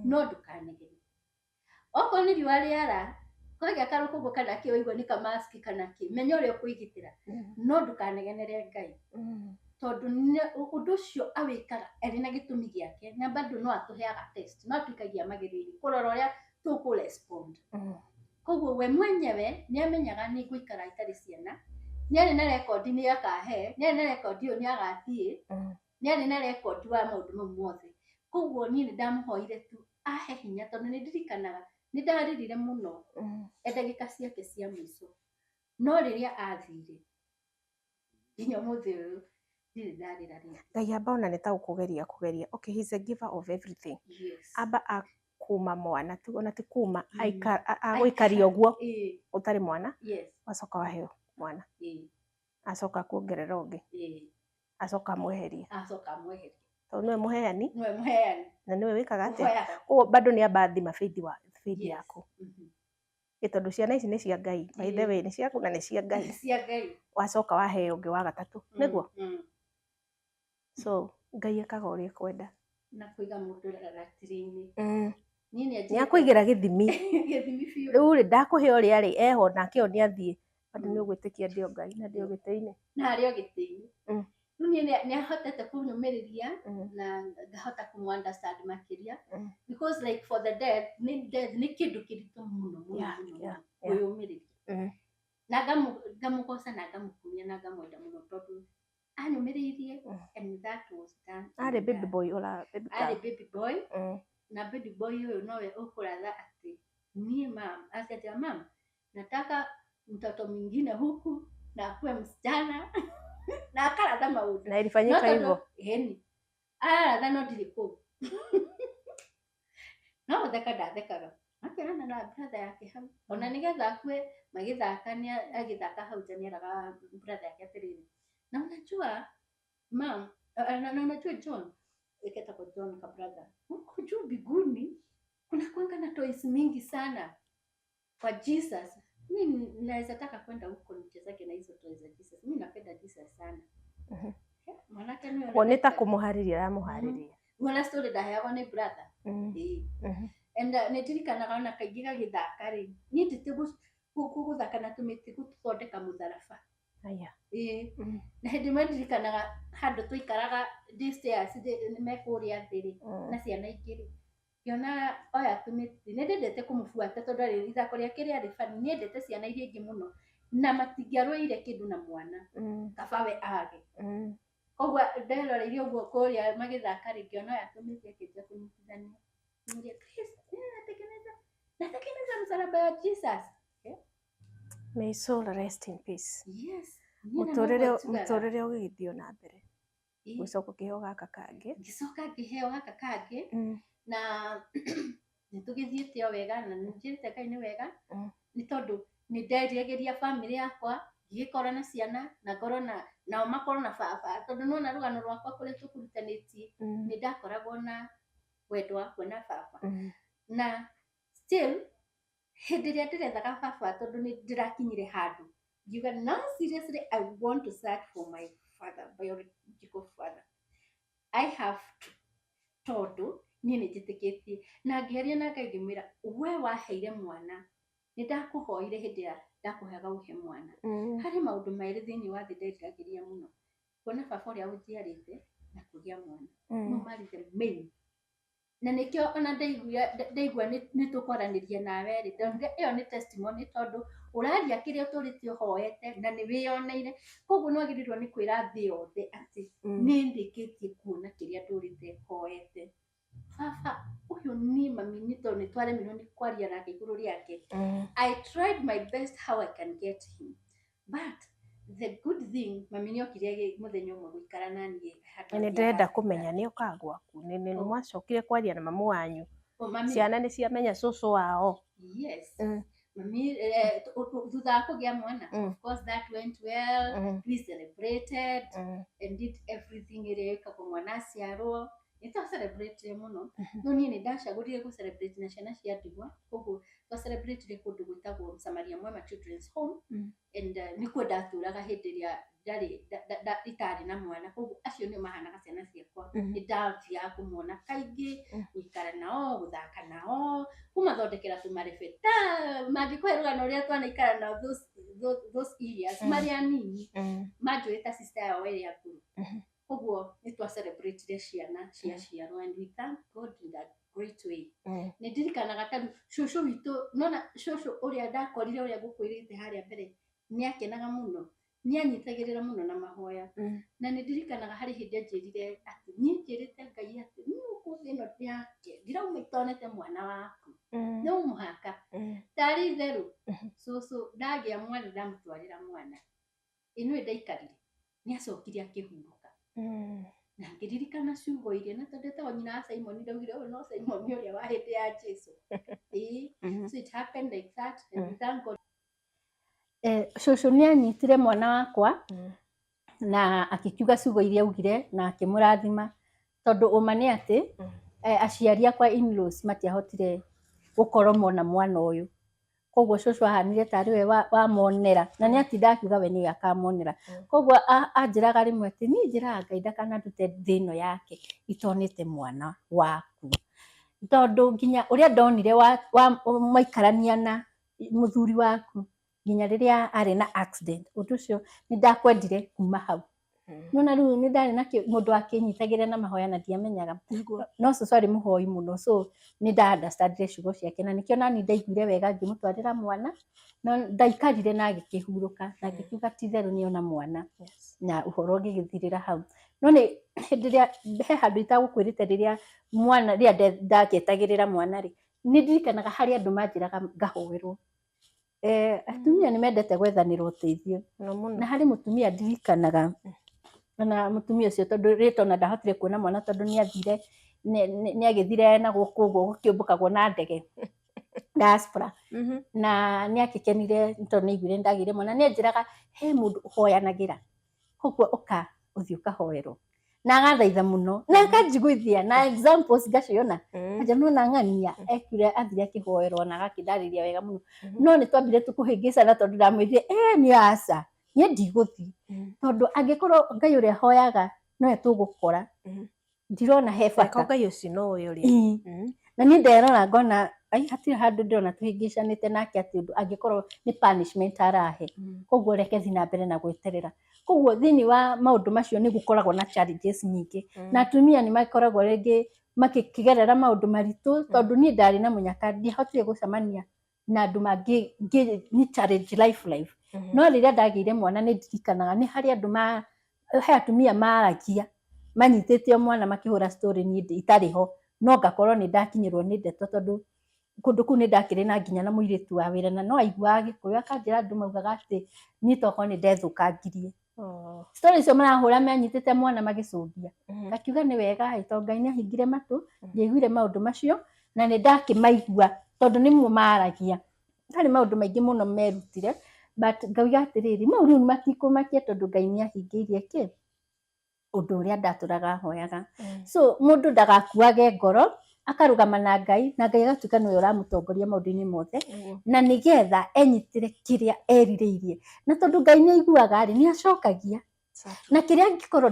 no ndukanegere okorwo ni riũa rĩara kwagia karukungu kana kĩoigwo ni kamaski kana kĩ menya ũrĩa ũkũigitĩra no ndukanegenere Ngai tondu ũndũ ũcio awĩkaga arĩ na gĩtũmi gĩake na bado no atũheaga test no atũikagia magerio-inĩ kũrora ũrĩa tũkũ-respond koguo we mwenyewe nĩamenyaga nĩ ngũikara itarĩ ciana nĩarĩ na rekondi nĩ akahe nĩarĩ na rekondi ũyũ nĩ agathiĩ nĩarĩ na rekondi wa maũndũ mau mothe koguo niĩ nĩ ndamũhoire tu ahe hinya tondũ nĩ ndirikanaga nĩ ndaririre mũno ndagĩka ciake cia mũico no rĩrĩa athire nginya mũthĩ ũyũ ndirĩ ndarĩra rĩngĩ. Ngai amba ona nĩ ta gũkũgeria okay, he's a giver of everything. Amba akuma mwana tu ona ti kuma agũikaria ũguo ũtarĩ mwana acoka waheo mwana acoka kuongerera ũngĩ acoka amweherie tondũ nĩwe mũheani na nĩwe wĩkaga atĩa ũguo bado nĩ amba athima faith yaku tondũ ciana ici nĩ cia Ngai by the way nĩ ciaku na nĩ cia Ngai wacoka waheo ũngĩ wa gatatũ nĩguo so Ngai ekaga ũrĩa kwenda na kũiga mũndũ ratiri-inĩ nĩ akũigĩra gĩthimi rĩu rĩ ndakũhe ũrĩa arĩ eho nake o nĩ athiĩ bado nĩ ũgwĩtĩkia ndĩo Ngai na ndĩo gĩtĩ-inĩ na arĩo gĩtĩ-inĩ rĩu niĩ nĩ ahotete kũnyũmĩrĩria na ngahota kũmũ-understand makĩria because like for the dead nĩ kĩndũ kĩritũ mũno kwĩyũmĩrĩria na ngamũgoca na ngamũkumia na ngamwenda mũno tondũ anyũmĩrĩirie and that was done arĩ baby boy na baby boy huyo nowe ukuradha ati mie mama asema mama nataka mtoto mwingine huku na akuwe msichana na akaradha maũndũ na ilifanyika hivyo no ndiliku no ndathekaga akĩrana na brother yake hau ona nĩgetha akue magĩthakania agĩthaka hau nja nĩeraga brother yake atĩrĩrĩ na unajua mom na unajua John iketa kwa John ka brother huko juu mbinguni kuna kwanga na toys mingi sana kwa Jesus. Mimi naweza taka kwenda huko nichezake na hizo toys za Jesus. Mimi napenda Jesus sana. Manake ni woneta kumuhariria ramuhariria wala story da yabo ni brother and netirikanaga ona kaingĩ gagĩthaka rĩ niĩ ndĩtĩ gũthaka na tũmĩtĩ gũthondeka mũtharaba na hĩndĩ ĩmwe ndirikanaga handũ tũikaraga stairs mekũrĩa thĩ rĩ na ciana ingĩ rĩ ngĩona oya tũmĩtĩ nĩ ndendete kũmũbuata tondũ rĩ ithako rĩake rĩarĩ bani nĩ endete ciana iria ingĩ mũno na matingĩarũire kĩndũ na mwana kabawe age koguo nderoreirie ũguo kũrĩa magĩthaka rĩ ngĩona oya tũmĩtĩ akĩnjia kũnyitithania natengeneza msalaba ya Jesus. May his soul rest in peace. Yes. Mũtũrĩre ũgĩgĩthio na mbere gũcoka kĩheo gaka kangĩ na nĩtũgĩthiĩte o wega na nĩnjĩrĩte Ngai nĩ wega nĩ tondũ nĩ nderiragĩria family yakwa ngĩgĩkorwo na ciana na ngorwo nao makorwo na baba tondũ nona rũgano rwakwa kũrĩa tũkũrutanĩtie nĩ ndakoragwo na wendo wa kuona baba na still hĩndĩ ĩrĩa ndĩrethaga baba tondũ nĩ ndĩrakinyire handũ ngiuga no seriously I want to search for my father, biological father. I have to tondũ niĩ nĩ njĩtĩkĩtie na ngĩaria na Ngai ngĩmwĩra we waheire mwana nĩ ndakũhoire hĩndĩ ĩrĩa ndakũheaga ũhe mwana harĩ maũndũ maĩrĩ thĩinĩ wa thĩ nderiragĩria mũno kuona baba ũrĩa ũnjiarĩte na kũgĩa mwana no marry the main na nĩkĩo ona ndaigua nĩ tũkwaranĩria nawe rĩ ĩyo nĩ testimony tondũ ũraria kĩrĩa ũtũrĩte ũhoete na nĩ wĩyoneire koguo nĩ wagĩrĩirwo nĩ kwĩra thĩ yothe atĩ nĩ ndĩkĩtie kuona kĩrĩa ndũrĩte hoete baba ũyũ nĩ mami nĩ tondũ nĩ twaremirwo nĩ kwaria nake igũrũ rĩake I tried my best how I can get him but the good thing mami nĩ okire mũthenya ũmwe gũikara na niĩ nĩ ndĩrenda kũmenya nĩ oka gwaku nĩ mwacokire kwaria na mamu wanyu ciana nĩ ciamenya cũcũ wao mami thutha wa kũgĩa mwana of course that went well we celebrated and did everything ĩrĩa ĩkagwo mwana aciarwo nĩ twa celebrate mũno no niĩ nĩ ndacagũrire gũ celebrate na ciana cia ndigwa koguo twa celebrate kundu gwitagwo Samaria Mwema Children's Home and nikuo ndaturaga hindi iria itari na mwana koguo acio nio mahanaga ciana ciakwa ni ndathiaga kumuona kaingi guikara nao guthaka nao kumathondekera tumarebeta mangikuhe rugano uria twanaikara nao those areas mari anini manjwita sister yao iria nguru koguo ni twa celebrate ciana ciaciarwo and we thank God in that great way. Ni ndirikanaga taru shushu witu nona shushu uria ndakorire uria ngukwirite haria mbere ni akenaga muno ni anyitagirira muno na mahoya na ni ndirikanaga hari hindi anjirire ati ni njirite Ngai ati ni ukuthino yake ndirauma itonete mwana waku ni umuhaka tari theru so ndagia mwana ndamutwarira mwana inwe ndaikarire ni acokirie akihuruka na ngiririkana ciugo iria na tondete wa nyina Simon ndaugire no Simon uria wa hindi ya Jesu so it happened like that and thank God. Shushu ni anyitire mwana wakwa na akikiuga ciugo iria augire na akimurathima tondu uma ni ati aciari akwa in-laws matiahotire gukorwo mona mwana uyu koguo shushu ahanire tari we wa monera na ni ati ndakiuga we ni akamonera koguo anjiraga rimwe ati ni njiraga Ngai ndakana ndute thino yake itonete mwana waku tondu nginya uria ndonire wa maikarania na muthuri waku nginya riria ari na accident undu ucio ni ndakwendire kuma hau nona riu ni ndari na mundu akinyitagire na mahoya na ndiamenyaga no so ari muhoi muno so ni nda understandire ciugo ciake na nikio nani ndaiguire wega ngimutwarira mwana no ndaikarire na gikihuruka na gikiuga ti theru ni ona mwana na uhoro gigithirira hau no ni hindi ria he handu itagukwirite riria mwana ria ndaketagirira mwana ri ni ndirikanaga hari andu manjiraga ngahoerwo atumia ni mendete gwethanira uteithio na hari mutumia ndirikanaga na mutumia ucio tondu ritona ndahotire kuona mwana tondu ni athire ni agithire na guku gukiumbukagwo na ndege diaspora na ni akikenire tondu ni igwire ndagire mwana ni njiraga he mundu hoyanagira koguo uka uthio kahoerwo na agathaitha muno na akanjiguithia na examples ngaciona aja no na ng'ania ekire athire akihoerwo na agakindariria wega muno no ni twambire tukuhingicana tondu ndamwithire ni asa ni ndiguthi tondu angikorwo Ngai uria hoyaga no etugukora ndirona he bata Ngai ucio no uyu ri na ni nderora ngona ai hatire handu ndona tuhingicanite nake ati undu angikorwo ni punishment arahe koguo reke thina mbere na gweterera koguo thini wa maundu macio ni gukoragwo na challenges nyingi na atumia ni makoragwo ringi makigerera maundu maritu tondu ni ndari na munyaka ndihotire gucamania na andu mangi ni challenge life no riria ndagire mwana ni ndirikanaga ni hari andu he atumia maragia manyitite mwana makihura story ni itariho no ngakorwo ni ndakinyirwo ni ndeto tondu kundu ku ni ndakire na nginya na muiritu wa wira na no aiguaga Gikuyu akanjira andu maugaga ati ni toko ni ndethukangirie story icio marahura manyitite mwana magicungia ngakiuga ni wega tondu Ngai ni ahingire matu ngiguire maundu macio na ni ndakimaigua tondu ni mu maragia hari maundu maingi muno merutire but ngauga atiriri mau riu matikumakia tondu Ngai ni ahingirie ki undu uria ndaturaga hoyaga so mundu ndagakuage ngoro akarugama na Ngai agatuika niwe uramutongoria maundu-ini mothe na nigetha enyitire kiria erireirie na tondu Ngai ni aiguaga ri ni acokagia na kiria ngikorwo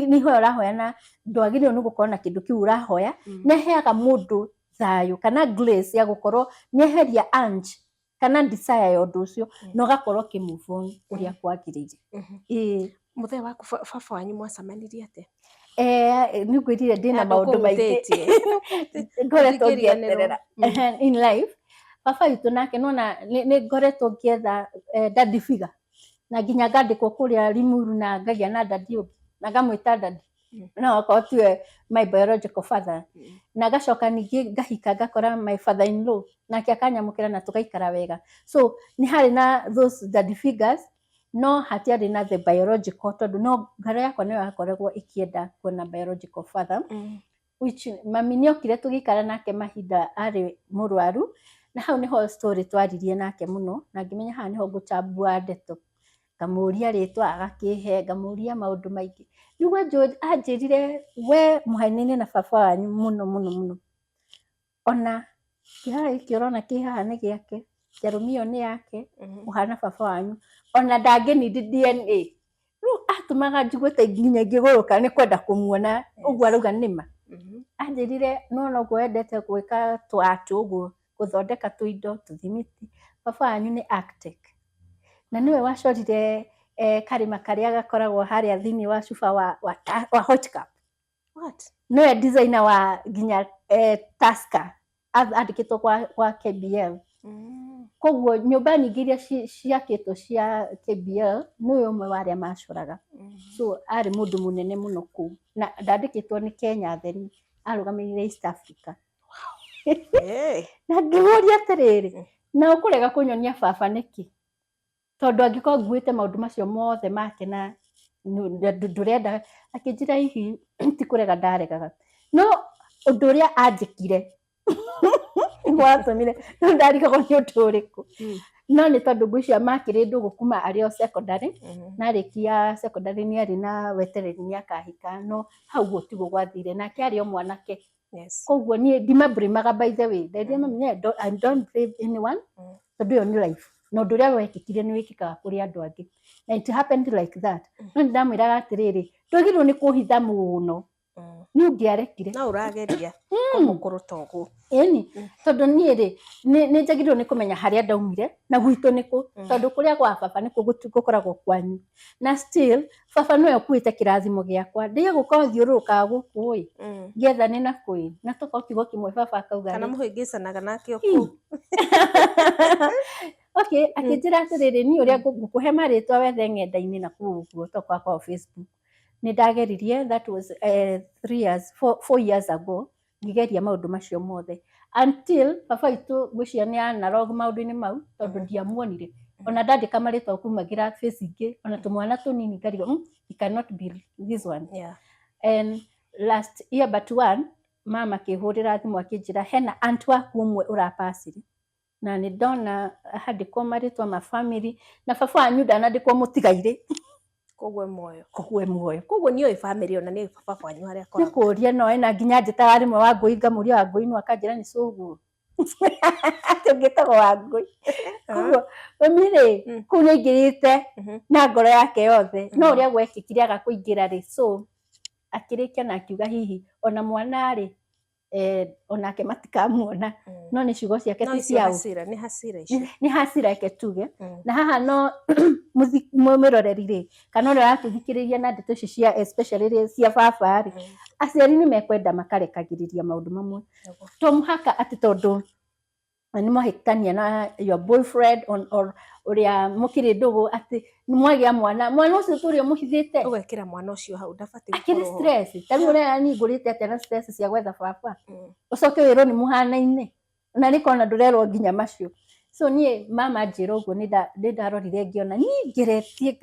ni hoya urahoya na ndwagire ni gukorwo na kindu kiu urahoya ni heaga mundu thayo kana grace ya gukorwo ni eheria ange kana desire ya undu ucio no gakorwo ki move on uria kwagirire muthe waku baba wanyu mwacamanirie ate ni ngwirire ndina maundu maingi ngoretwo ngieterera in life baba witu nake nona ni ngoretwo ngietha daddy figure na nginya ngandikwo kuria Limuru na ngagia na daddy ungi na ngamwita daddy no akotiwe my biological father na gacoka ningi ngahika ngakora my father in law nake akanyamukira na tugaikara wega so ni hari na those daddy figures no hatiari na the biological tondu no ngara yakwa niyo yakoragwo ikienda kuona biological father which mami ni okire tugikara nake mahinda ari murwaru na hau niho story twaririe nake muno na ngimenya haha niho nguchambua ndeto ngamuria ritwa agakihe ngamuria maundu maingi niguo anjirire we muhainine na baba wanyu muno ona Kĩhaha gĩkĩ ũrona kĩ haha nĩ gĩake, Jerumio nĩ yake, ũhana baba wanyu. Ona ndangĩnindi DNA. Rĩu atũmaga njiguĩte nginya ingĩgũrũka nĩ kwenda kũmuona. Ũguo arauga nĩma. Anjĩrire no ũguo wendete gwĩka tũatũ ũguo, gũthondeka tũindo, tũthimiti. Baba wanyu nĩ architect. Na nĩwe wacorire karĩma karĩa gakoragwo harĩa thĩinĩ wa cuba wa hot cup. What? Nĩwe designer wa nginya Tusker. Andĩkĩtwo kwa KBL. Koguo nyũmba nyingĩ iria ciakĩtwo cia KBL nĩwe ũmwe wa arĩa macoraga. So arĩ mũndũ mũnene mũno kũu. Na ndandĩkĩtwo nĩ Kenya theri, arũgamĩrĩire East Africa. Na ngĩmũria atĩrĩrĩ, na ũkũrega kũnyonia baba nĩkĩ? Tondũ angĩkorwo nguĩte maũndũ macio mothe make na ndũrenda, akĩnjĩra hihi ti kũrega ndaregaga. No ũndũ ũrĩa anjĩkire watũmire ndarigagwo nĩ ũndũ ũrĩkũ. No nĩ tondũ ngwĩciria makĩrĩ ndũgũ kuma arĩ o secondary, na arĩkia secondary nĩ arĩ na wetereri nĩ akahika, no hau guo tiguo gwathire, nake arĩ o mwanake. Koguo niĩ ndimaburimaga by the way. I don't blame anyone, tondũ ĩyo nĩ life. Na ũndũ ũrĩa wekĩkire nĩ wĩkĩkaga kũrĩ andũ angĩ. Na it happened like that. No nĩ ndamwĩraga atĩrĩrĩ, ndwagĩrĩirwo nĩ kũhitha mũno. Nĩ ũngĩarekire. No ũrageria kũmũkũrũ toguo. Ĩni, tondũ niĩ rĩ, nĩ njagĩrĩirwo nĩ kũmenya harĩa ndaumire na gwitũ nĩkũ. Tondũ kũrĩa gwa baba nĩkuo gũkoragwo kwanyu. Na still, baba nĩwe ũkuĩte kĩrathimo gĩakwa. Ndige gũkorwo thiũrũrũkaga gũkũ ĩ. Ngĩetha nĩ na kũĩ. Na tokorwo kiugo kĩmwe baba akauga. Kana mũhĩngĩcanaga nake kũu. Okay, akĩnjĩra atĩrĩrĩ, niĩ ũrĩa ngũkũhe marĩtwa wethe ng'enda-inĩ na kũu ũguo tokorwo kwa Facebook. Nĩ ndageririe, that was 4 years ago, ngĩgeria maũndũ macio mothe. Until baba witũ ngwĩciria nĩ analog maũndũ-inĩ mau, tondũ ndiamuonire. Ona ndandĩka marĩtwa kumagĩra face ingĩ, ona tũmwana tũnini ngariga, it cannot be this one. And last year but one, mama akĩhũrĩra thimũ akĩnjĩra hena aunt waku ũmwe ũrapacire. Na nĩ ndona handĩkwo marĩtwa ma family, na baba wanyu ndanandĩkwo mũtigairĩ. Koguo muoyo. Koguo muoyo. Koguo nĩoĩ family ona nĩ baba wanyu harĩa akoragwo. Nĩ kũria no na nginya njĩtaga rĩmwe Wangũi ngamũria Wangũi no akanjĩra nĩ cũguo. Tũngĩtagwo Wangũi. Koguo mami-rĩ, kũu nĩ aingĩrĩte na ngoro yake yothe. No ũrĩa gwekĩkire agakũingĩra rĩ, so akĩrĩkia na akiuga hihi ona mwana-rĩ, onake matikamuona. No nĩ ciugo ciake ti ciao. Nĩ hasira icio. Nĩ hasira reke tuge. Na haha no mũmĩroreri-rĩ, kana ũrĩa aratũthikĩrĩria na ndeto ici cia especially cia baba-rĩ, aciari nĩ mekwenda makarekagĩrĩria maũndũ mamwe. To mũhaka atĩ tondũ nĩ mwahĩtania na your boyfriend or ũrĩa mũkĩrĩ ndũgũ atĩ nĩ mwagĩa mwana ũcio tũrĩa mũhithĩte. Ũgekĩra mwana ũcio hau ndabatiĩ akĩrĩ stress. Ta rĩu ũrĩa niĩ ngũrĩte atĩa na stress cia gwetha baba. Ũcoke wĩrwo nĩ mũhanaine. Na nĩ kona ndũrerwo nginya macio. So niĩ mama njĩra ũguo nĩ ndarorire ngĩona niĩ ngeretie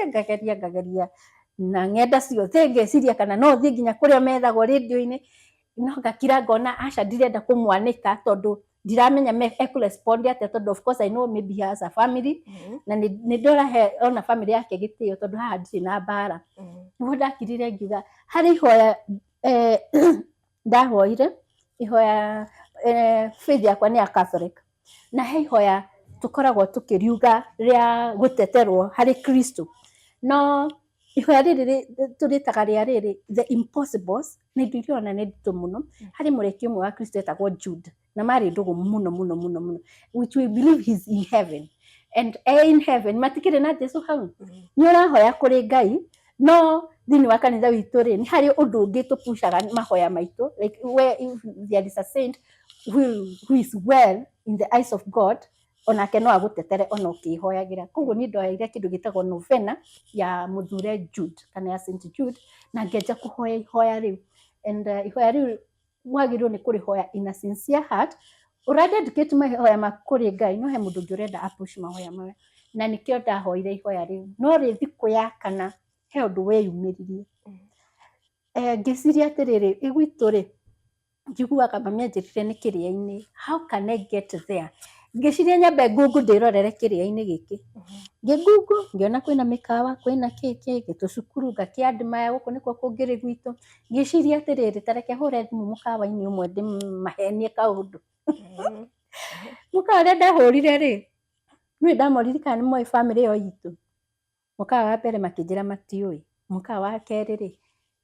ngageria na ng'enda ciothe ngeciria kana no thiĩ nginya kũrĩa methagwo radio-inĩ, no ngakira ngona aca ndirenda kũmwanĩka tondũ ndiramenya ekũrespond atĩa tondũ of course I know maybe he has a family na nĩ ndĩrahe ona family yake gĩtĩo tondũ haha ndirĩ na mbara. Nĩguo ndakirire ngiuga harĩ ihoya ndahoire ihoya faith yakwa nĩ ya Catholic. Na he ihoya tũkoragwo tũkĩriuga rĩa gũteterwo harĩ Kristo. No ihoya rĩrĩ tũrĩtaga rĩa rĩrĩ the impossibles nĩ indo iria ona nĩ nditũ mũno. Harĩ mũreki ũmwe wa Kristo etagwo Jude na marĩ ndũgũ mũno which we believe he's in heaven. And in heaven matikĩrĩ na Jesu hau. Nĩ ũrahoya kũrĩ Ngai no thĩinĩ wa kanitha witũ-rĩ nĩ harĩ ũndũ ũngĩ tũpucaga mahoya maitũ, like where if there is a saint who is well in the eyes of God, onake no agũtetere ona ũkĩhoyagĩra. Koguo nĩ ndoyaire kĩndũ gĩtagwo novena ya mũthure Jude kana ya Saint Jude na ngĩanjia kũhoya ihoya rĩu. And ihoya rĩu wagĩrĩirwo nĩ kũrĩhoya in a sincere heart. Ũradedicate mahoya maku kũrĩ Ngai no he mũndũ ũngĩ ũrenda approach mahoya maya. Na nĩkĩo ndahoire ihoya rĩu. No rĩ thikũ ya kana he ũndũ weyumĩririe. Ngĩciria atĩrĩrĩ gwitũ-rĩ njiguaga mami anjĩrire nĩ kĩrĩa-inĩ. How can I get there? Ngĩciria nyambe Google ndĩrorere kĩrĩa-inĩ gĩkĩ. Ngĩ-Google ngĩona kwĩna mĩkawa, kwĩna kĩkĩ, gĩtũcukuru ngakĩadmire gũkũ nĩkuo kũngĩrĩ gwitũ. Ngĩciria atĩrĩrĩ ta reke hũre thimũ mũkawa-inĩ ũmwe ndĩmahenie kaũndũ. Muka ũrĩa ndahũrire rĩ, niĩ ndamoririkana nĩ moĩ family ĩyo itũ. Muka wa mbere makĩnjĩra matiũĩ. Muka wa kerĩ rĩ,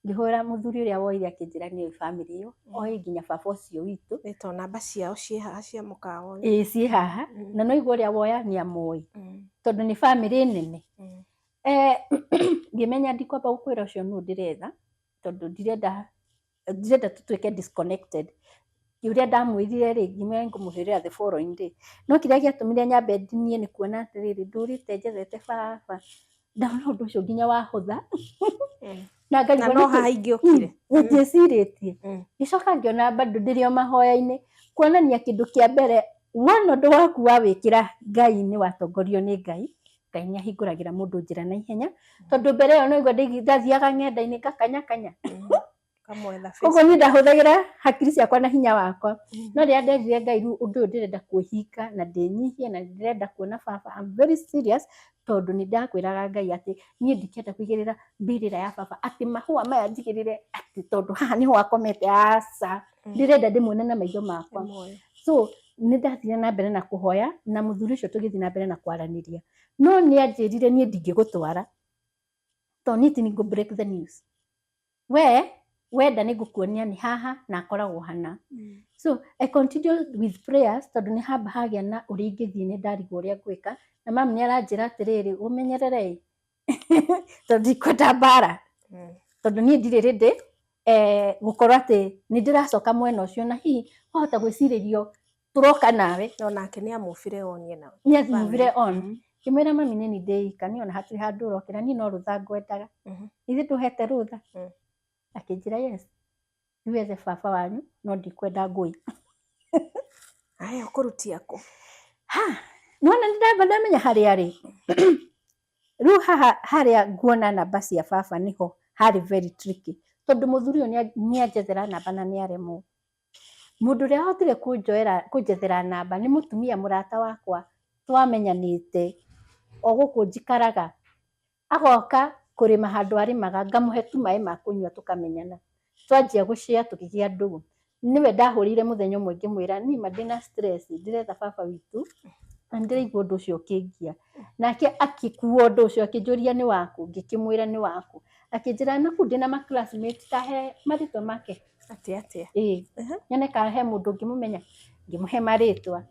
ngĩhũra mũthuri ũrĩa woire akĩnjĩra nĩoĩ family ĩyo, oĩ nginya baba ũcio witũ. Nĩtwo namba ciao ciĩ haha cia mũkawa ũyũ. Ĩĩ ciĩ haha, na no igua ũrĩa woya nĩamũĩ. Tondũ nĩ family nene. Ngĩmenya ndikwamba gũkwĩra ũcio nũũ ndĩretha, tondũ ndirenda tũtuĩke disconnected. Ũrĩa ndamwĩrire rĩ, ngĩmenya ngũmũhũrĩra the following day. No kĩrĩa gĩatũmire nyambe ndinie nĩ kuona atĩrĩrĩ, ndũrĩte njethete baba. Ndona ũndũ ũcio nginya wahũtha. Na no haha ingĩũkire. Ngĩcirĩtie. Gĩcoka ngĩona bado ndĩrĩ o mahoya-inĩ. Kuonania kĩndũ kĩa mbere, wona ũndũ waku wawĩkĩra Ngai-inĩ watongorio nĩ Ngai, Ngai nĩahingũragĩra mũndũ njĩra na ihenya. Tondũ mbere ĩyo no igua ndathiaga ng'enda-inĩ ngakanya. Koguo niĩ ndahũthagĩra hakiri ciakwa na hinya wakwa. No rĩrĩa nderire Ngai rĩu ũndũ ũyũ ndĩrenda kwĩhinga na ndĩnyihie na ndĩrenda kuona baba. I'm very serious tondũ nĩ ndakwĩraga Ngai atĩ niĩ ndikenda kũigĩrĩra mbĩrĩra ya baba. Atĩ mahũa maya njigĩrĩre atĩ tondũ haha nĩho akomete, aca. Ndĩrenda ndĩmuone na maitho makwa. So nĩ ndathire na mbere na kũhoya na mũthuri ũcio tũgĩthiĩ na mbere na kwaranĩria. No nĩ anjĩrire niĩ ndingĩgũtwara. Tondũ niĩ ti nĩ break the news. Wenda nĩ ngũkuonia nĩ haha na akoragwo hana. So I continued with prayers tondũ nĩ hamba hagĩa na ũrĩa ingĩthiĩ nĩ ndarigwo ũrĩa ngwĩka. Na mami nĩ aranjĩra atĩrĩrĩ, ũmenyerere tondũ ndikwenda mbara. Tondũ niĩ ndirĩ ready gũkorwo atĩ nĩ ndĩracoka mwena ũcio na hihi wahota gwĩcirĩrio tũroka nawe. Onake nĩ amũbire on nawe. Nĩ amũbire on. Ngĩmwĩra mami nĩ niĩ ndĩika, niĩ ona hatirĩ handũ ũrokĩra, niĩ no rũtha ngwendaga. Ithuĩ ndũhete rũtha. Akĩnjĩra yes, wethe baba wanyu no ndikwenda ngũi. Aya ũkũrutia kũ? Nona nĩ ndamenya harĩa rĩ. Rĩu haha harĩa nguona namba cia baba nĩho harĩ very tricky. Tondũ mũthuri ũyũ nĩ anjethera namba na nĩ aremwo. Mũndũ ũrĩa ahotire kũnjethera namba nĩ mũtumia mũrata wakwa twamenyanĩte o gũkũ njikaraga. Agoka kũrĩma handũ arĩmaga, ngamũhe tu maĩ ma kũnyua tũkamenyana. Twanjia gũshare tũkĩgĩa ndũgũ. Nĩwe ndahũrire mũthenya ũmwe ngĩmwĩra nima ndĩna stress, ndĩretha baba witũ na ndĩraigua ũndũ ũcio ũkĩngia. Nake akĩkuo ũndũ ũcio akĩnjũria nĩ waku, ngĩkĩmwĩra nĩ waku. Akĩnjĩra na kũu ndĩna ma classmate tahe marĩtwa make. Atĩa. Nyone kana he mũndũ ngĩmũmenya, ngĩmũhe marĩtwa.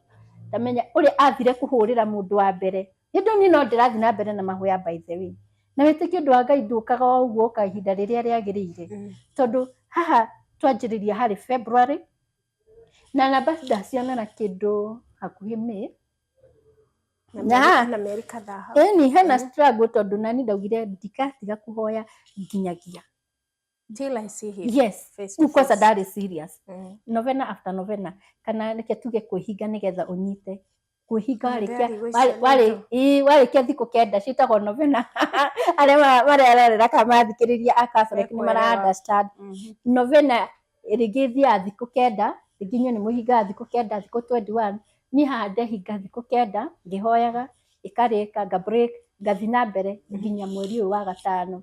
Ndamenya ũrĩa athire kũhũrĩra mũndũ wa mbere. Hĩndĩ niĩ no ndĩrathiĩ na mbere na mahoya by the way. Na wĩtĩkio ũndũ wa Ngai ndũkaga o ũguo ũka ihinda rĩrĩa rĩagĩrĩire. Tondũ haha twanjĩrĩria harĩ February na namba ndaciona na kĩndũ hakuhĩ May. Na mĩeri kadhaa hau. Ĩni hena struggle tondũ nani ndaugire ndikatiga kũhoya nginyagia. Till I see him. Yes. Kwanza ndarĩ serious. Novena after novena. Kana reke tuge kwĩhinga nĩgetha ũnyite. Kwĩhinga warĩkia thikũ kenda ciĩtagwo novena. Arĩa marerera kana mathikĩrĩria a Catholic nĩ mara understand. Novena rĩngĩ thia thikũ kenda, rĩngĩ nyone mũhinga thikũ kenda, thikũ 21. Niĩ haha ndehinga thikũ kenda, ngĩhoyaga, ĩkarĩka, nga break, ngathi na mbere nginya mweri ũyũ wa gatano.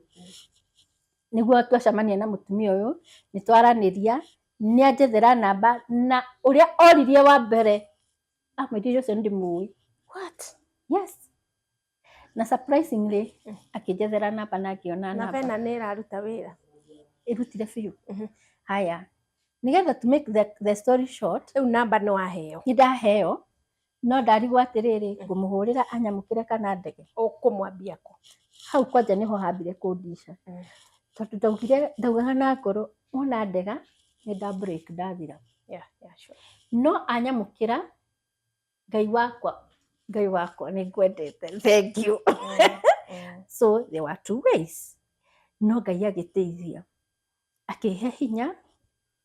Nĩguo twacemania na mũtumia ũyũ, nĩ twaranĩria, nĩ anjethera namba na ũrĩa oririe wa mbere. Mwĩrire ũcio ndĩmũĩ. What? Yes. Na surprisingly, akĩnjethera namba na ngĩona namba. Novena nĩ ĩraruta wĩra. Ĩrutire biũ. Haya. Nĩgetha to make the story short. Rĩu namba nĩ waheo. Nĩ ndaheo. No ndarigwo atĩrĩrĩ, ngũmũhũrĩra anyamũkĩre kana ndege. Ũkũmwambia kũ? Hau kwanja nĩho hambire kũndisha. Tondũ ndaugaga na ngoro, ona ndega, nĩ nda break ndathira. Yeah, sure. No anyamũkĩra, Ngai wakwa nĩ ngwendete. Thank you. So there were two ways. No Ngai agĩteithia. Akĩhe hinya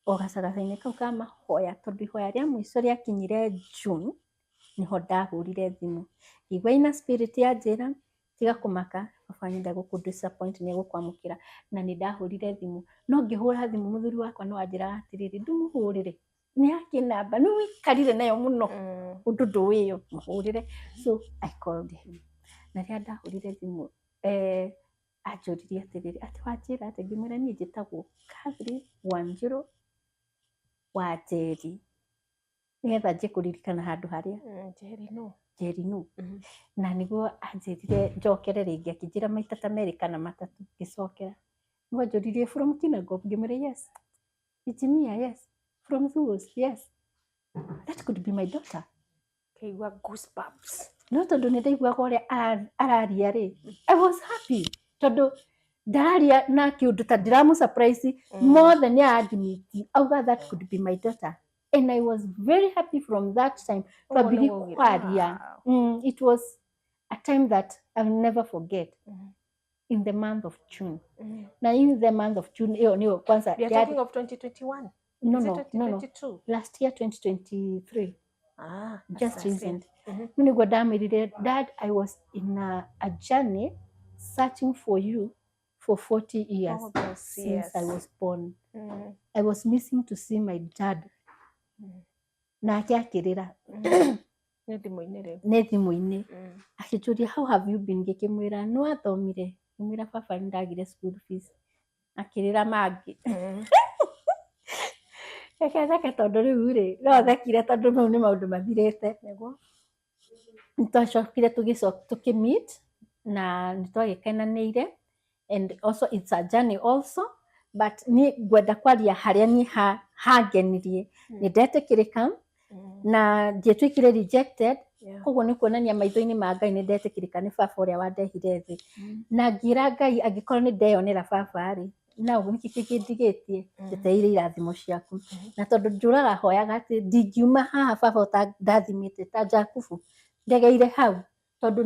o gacagaca-inĩ kau ka mahoya tondũ ihoya rĩa mũico rĩakinyire June niho ndahũrire thimũ. Ngĩigua ina spirit yanjĩra tiga kũmaka baba nĩ ndagũkũ disappoint nĩ gũkwamũkĩra na nĩ ndahũrire thimũ. No ngĩhũra thimũ mũthuri wakwa no anjĩraga atĩrĩrĩ ndũmũhũrĩre. Nĩ yake namba nĩ wĩikarire nayo mũno ũndũ ndũĩyo mũhũrĩre. So I called him. Na rĩrĩa ndahũrire thimũ anjũririe atĩrĩrĩ atĩ wanjĩra atĩ ngĩmwĩra niĩ njĩtagwo Catherine Wanjirũ wa Njeri. nigetha nje kuririkana handu haria Njeri no na niguo anjirire njokere ringi akinjira maita ta meri kana matatu ngicokera niguo njuririe from Kinago ngimwira yes Engineer, yes from Thus, yes that could be my daughter. Kaigua goosebumps. No tondu ni ndaiguaga uria araria ri I was happy tondu ndararia na kiundu ta ndiramu surprise more than ya admit auga that could be my daughter and I was very happy from that time. Twambiri kwaria. It was a time that I'll never forget. In the month of June. Now in the month of June, kwanza. We are talking of 2021. No, Is it no, 2022? no. Last year, 2023. Just recent. Dad, I was in a journey searching for you for 40 years since I was born. I was missing to see my dad. Na akiakirira. Nä thimå-inä akĩnjũria how have you been ngĩkĩmwĩra nĩ wathomire ngĩmwĩra baba nĩ ndagire school fees akĩrĩra mangĩ reke tondũ rĩu rĩ no thekire tondũ mau nĩ maũndũ mathirĩte nĩ twacokire tũkĩmeet na nĩ twagĩkenanĩire and also it's a journey also but niĩ ngwenda kwaria harĩa niĩ hangenirie nĩ ndetĩkĩrĩka na ndietwikire rejected koguo nĩ kuonania maitho-inĩ ma Ngai nĩ ndetĩkĩrĩka nĩ baba ũrĩa wandehire thĩ na ngira Ngai angĩkorwo nĩ ndeyonera baba rĩ na ũguo nĩkĩ kĩndigĩtie njetereire irathimo ciaku na tondũ njũraga hoyaga atĩ ndingiuma haha baba ũtandathimĩte ta Jakubu ndegeire hau tondũ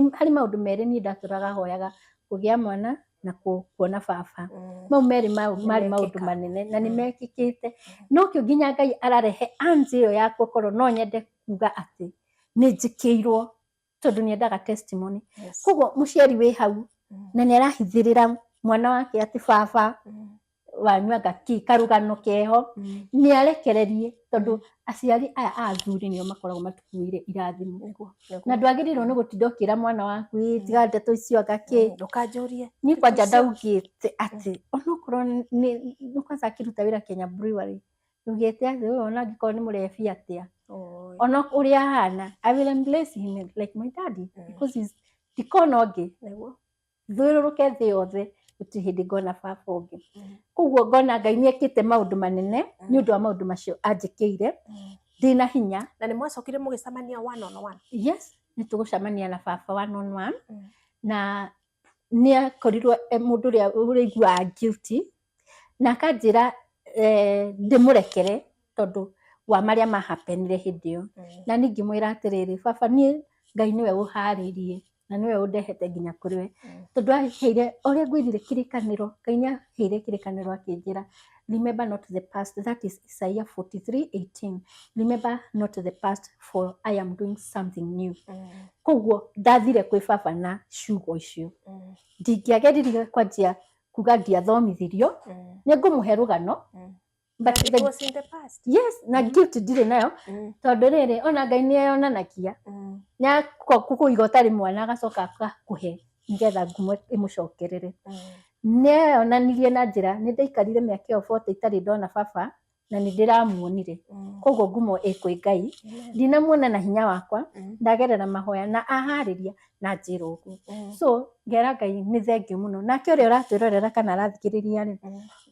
harĩ maũndũ merĩ niĩ ndatũraga hoyaga kũgĩa mwana na kuona baba mau merĩ marĩ maũndũ manene na nĩ mekĩkĩte no kĩo nginya Ngai ararehe anzi ĩyo ya gũkorwo no nyende kuga atĩ nĩ njĩkĩirwo tondũ nĩ endaga testimony koguo mũciari wĩ hau na nĩ arahithĩrĩra mwana wake atĩ baba wanyua karũgano keho nĩ arekererie tondũ aciari aya a athuri nĩo makoragwo matukuĩire irathimo na ndwagĩrĩirwo nĩ gũtinda ũkĩra mwana waku tiga ndeto icio gakĩ ndũkanjũrie niĩ kwanja ndaugĩte atĩ onokorwo nĩ kwanza akĩruta wĩra Kenya Brewery ugĩte atĩ ũyũ ona angĩkorwo nĩ mũrebi atĩa ona ũrĩa ahana I will bless him like my daddy because ndikona ũngĩ thiũrũrũke thĩ yothe gũtirĩ hĩndĩ ngona baba ũngĩ koguo ngona Ngai nĩ ekĩte maũndũ manene nĩ ũndũ wa maũndũ macio anjĩkĩire ndĩna hinya na nĩ mwacokire mũgĩcemania one on one. Yes nĩ tũgũcemania na baba one on one na nĩ akorirwo mũndũ ũrĩa ũraiguaga guilty na akanjĩra ndĩmũrekere tondũ wa marĩa mahapenire hĩndĩ ĩyo na ningĩ mwĩra atĩrĩrĩ baba niĩ Ngai nĩwe ũharĩirie na nĩwe ũndehete nginya kũrĩ we tondũ aheire ũrĩa ngwĩrire kĩrĩkanĩro Ngai nĩ aheire kĩrĩkanĩro akĩnjĩra remember not the past, that is Isaiah 43:18. Remember not the past, for I am doing something new. Koguo ndathire kwĩ baba na ciugo icio ndingĩageririe kwanjia kuga ndiathomithirio nĩ ngũmũhe rũgano but it was in the past. Yes na guilt ndirĩ nayo tondũ rĩrĩ ona Ngai nĩ eyonanagia na kũkũiga ũtarĩ mwana agacoka akakũhe nĩgetha ngumo ĩmũcokerere nĩ eyonanirie na njĩra nĩ ndaikarire mĩaka ĩyo 40 itarĩ ndona baba na nĩ ndĩramuonire koguo ngumo ĩkwĩ Ngai ndinamuona na hinya wakwa ndagerera mahoya na aharĩria na njĩra ũguo so ngera Ngai nĩ thengiũ mũno nake ũrĩa ũratwĩrorera kana arathikĩrĩria rĩ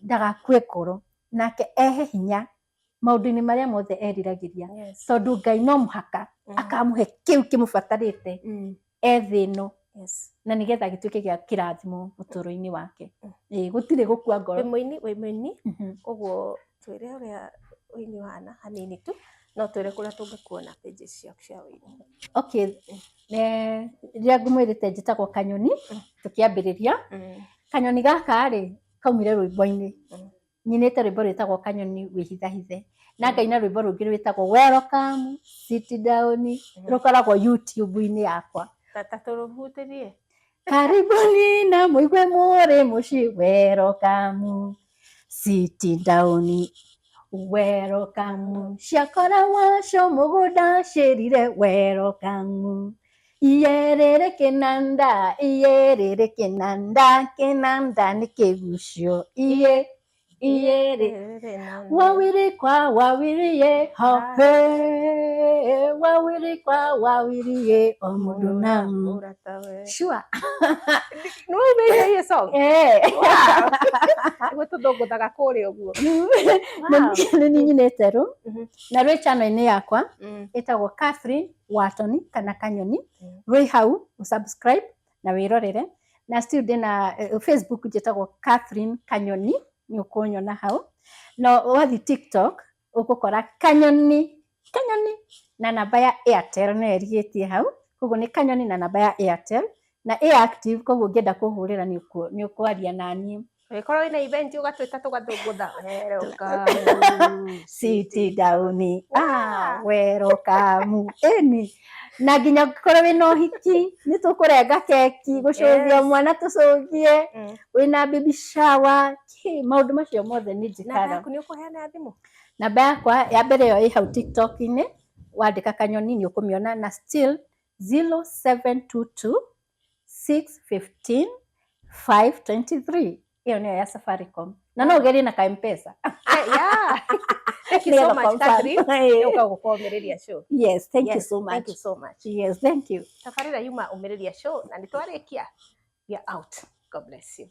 ndagakue ngoro nake ehe hinya maũndũ-inĩ marĩa mothe eriragĩria tondũ Ngai no mũhaka akamũhe kĩu kĩmũbatarĩte ethĩ ĩno na nĩgetha gĩtuĩke gĩa kĩrathimo ũtũũro-inĩ wake gũtirĩ gũkua ngoro wĩ mũini ũguo twĩre ũrĩa ũini wahana hanini tu no twĩre kũrĩa tũngĩkuona pages ciaku cia ũini. Okay rĩrĩa ngũmwĩrĩte njĩtagwo Kanyoni tũkĩambĩrĩria kanyoni gaka rĩ kaumire rwĩmbo-inĩ nyinĩte rwĩmbo rwĩtagwo Kanyoni wĩhithahithe na ngaina rwĩmbo rũngĩ rwĩtagwo welcome sit down rũkoragwo YouTube-inĩ yakwa tata tũrũhutĩrie karibuni na mũigue mũrĩ mũciĩ welcome sit down welcome ciakora wacio mũgũnda cĩrire welcome iyerere kĩnanda nĩ kĩgucio iyeri wawiri kwa wawiri ye hape wawiri kwa wawiri ye omundu namu sure no me hiyo song wow tudogo daga kore oguo ni nyinete ru na rwe channel ni yakwa etagwo Catherine Watoni kana kanyoni rwe hau subscribe na wirorere na still ndina Facebook jetagwo Catherine Kanyoni ni ukunyona hau no wathi TikTok ukukora kanyoni na namba ya Airtel na erigetie hau koguo ni kanyoni na namba ya Airtel na active koguo ngenda kuhurira ni ukwaria nani Korwo ina event ugatwita tugathungutha sit down welcome eni na nginya korwo wina uhiki ni tukurenga keki gucungia mwana tucungie wina baby shower maundu macio mothe ni njikara na ni ukuheana thimu namba yakwa ya mbere yo i hau TikTok ini wandika kanyoni ni ukumiona na still 0722 615 523 iyo niyo ya Safaricom na no ugerie na ka M-Pesa yeah thank you so much Catherine ukagukomereria show yes thank you so much yes thank you tafarira yuma umereria show na nitwarekia we are out god bless you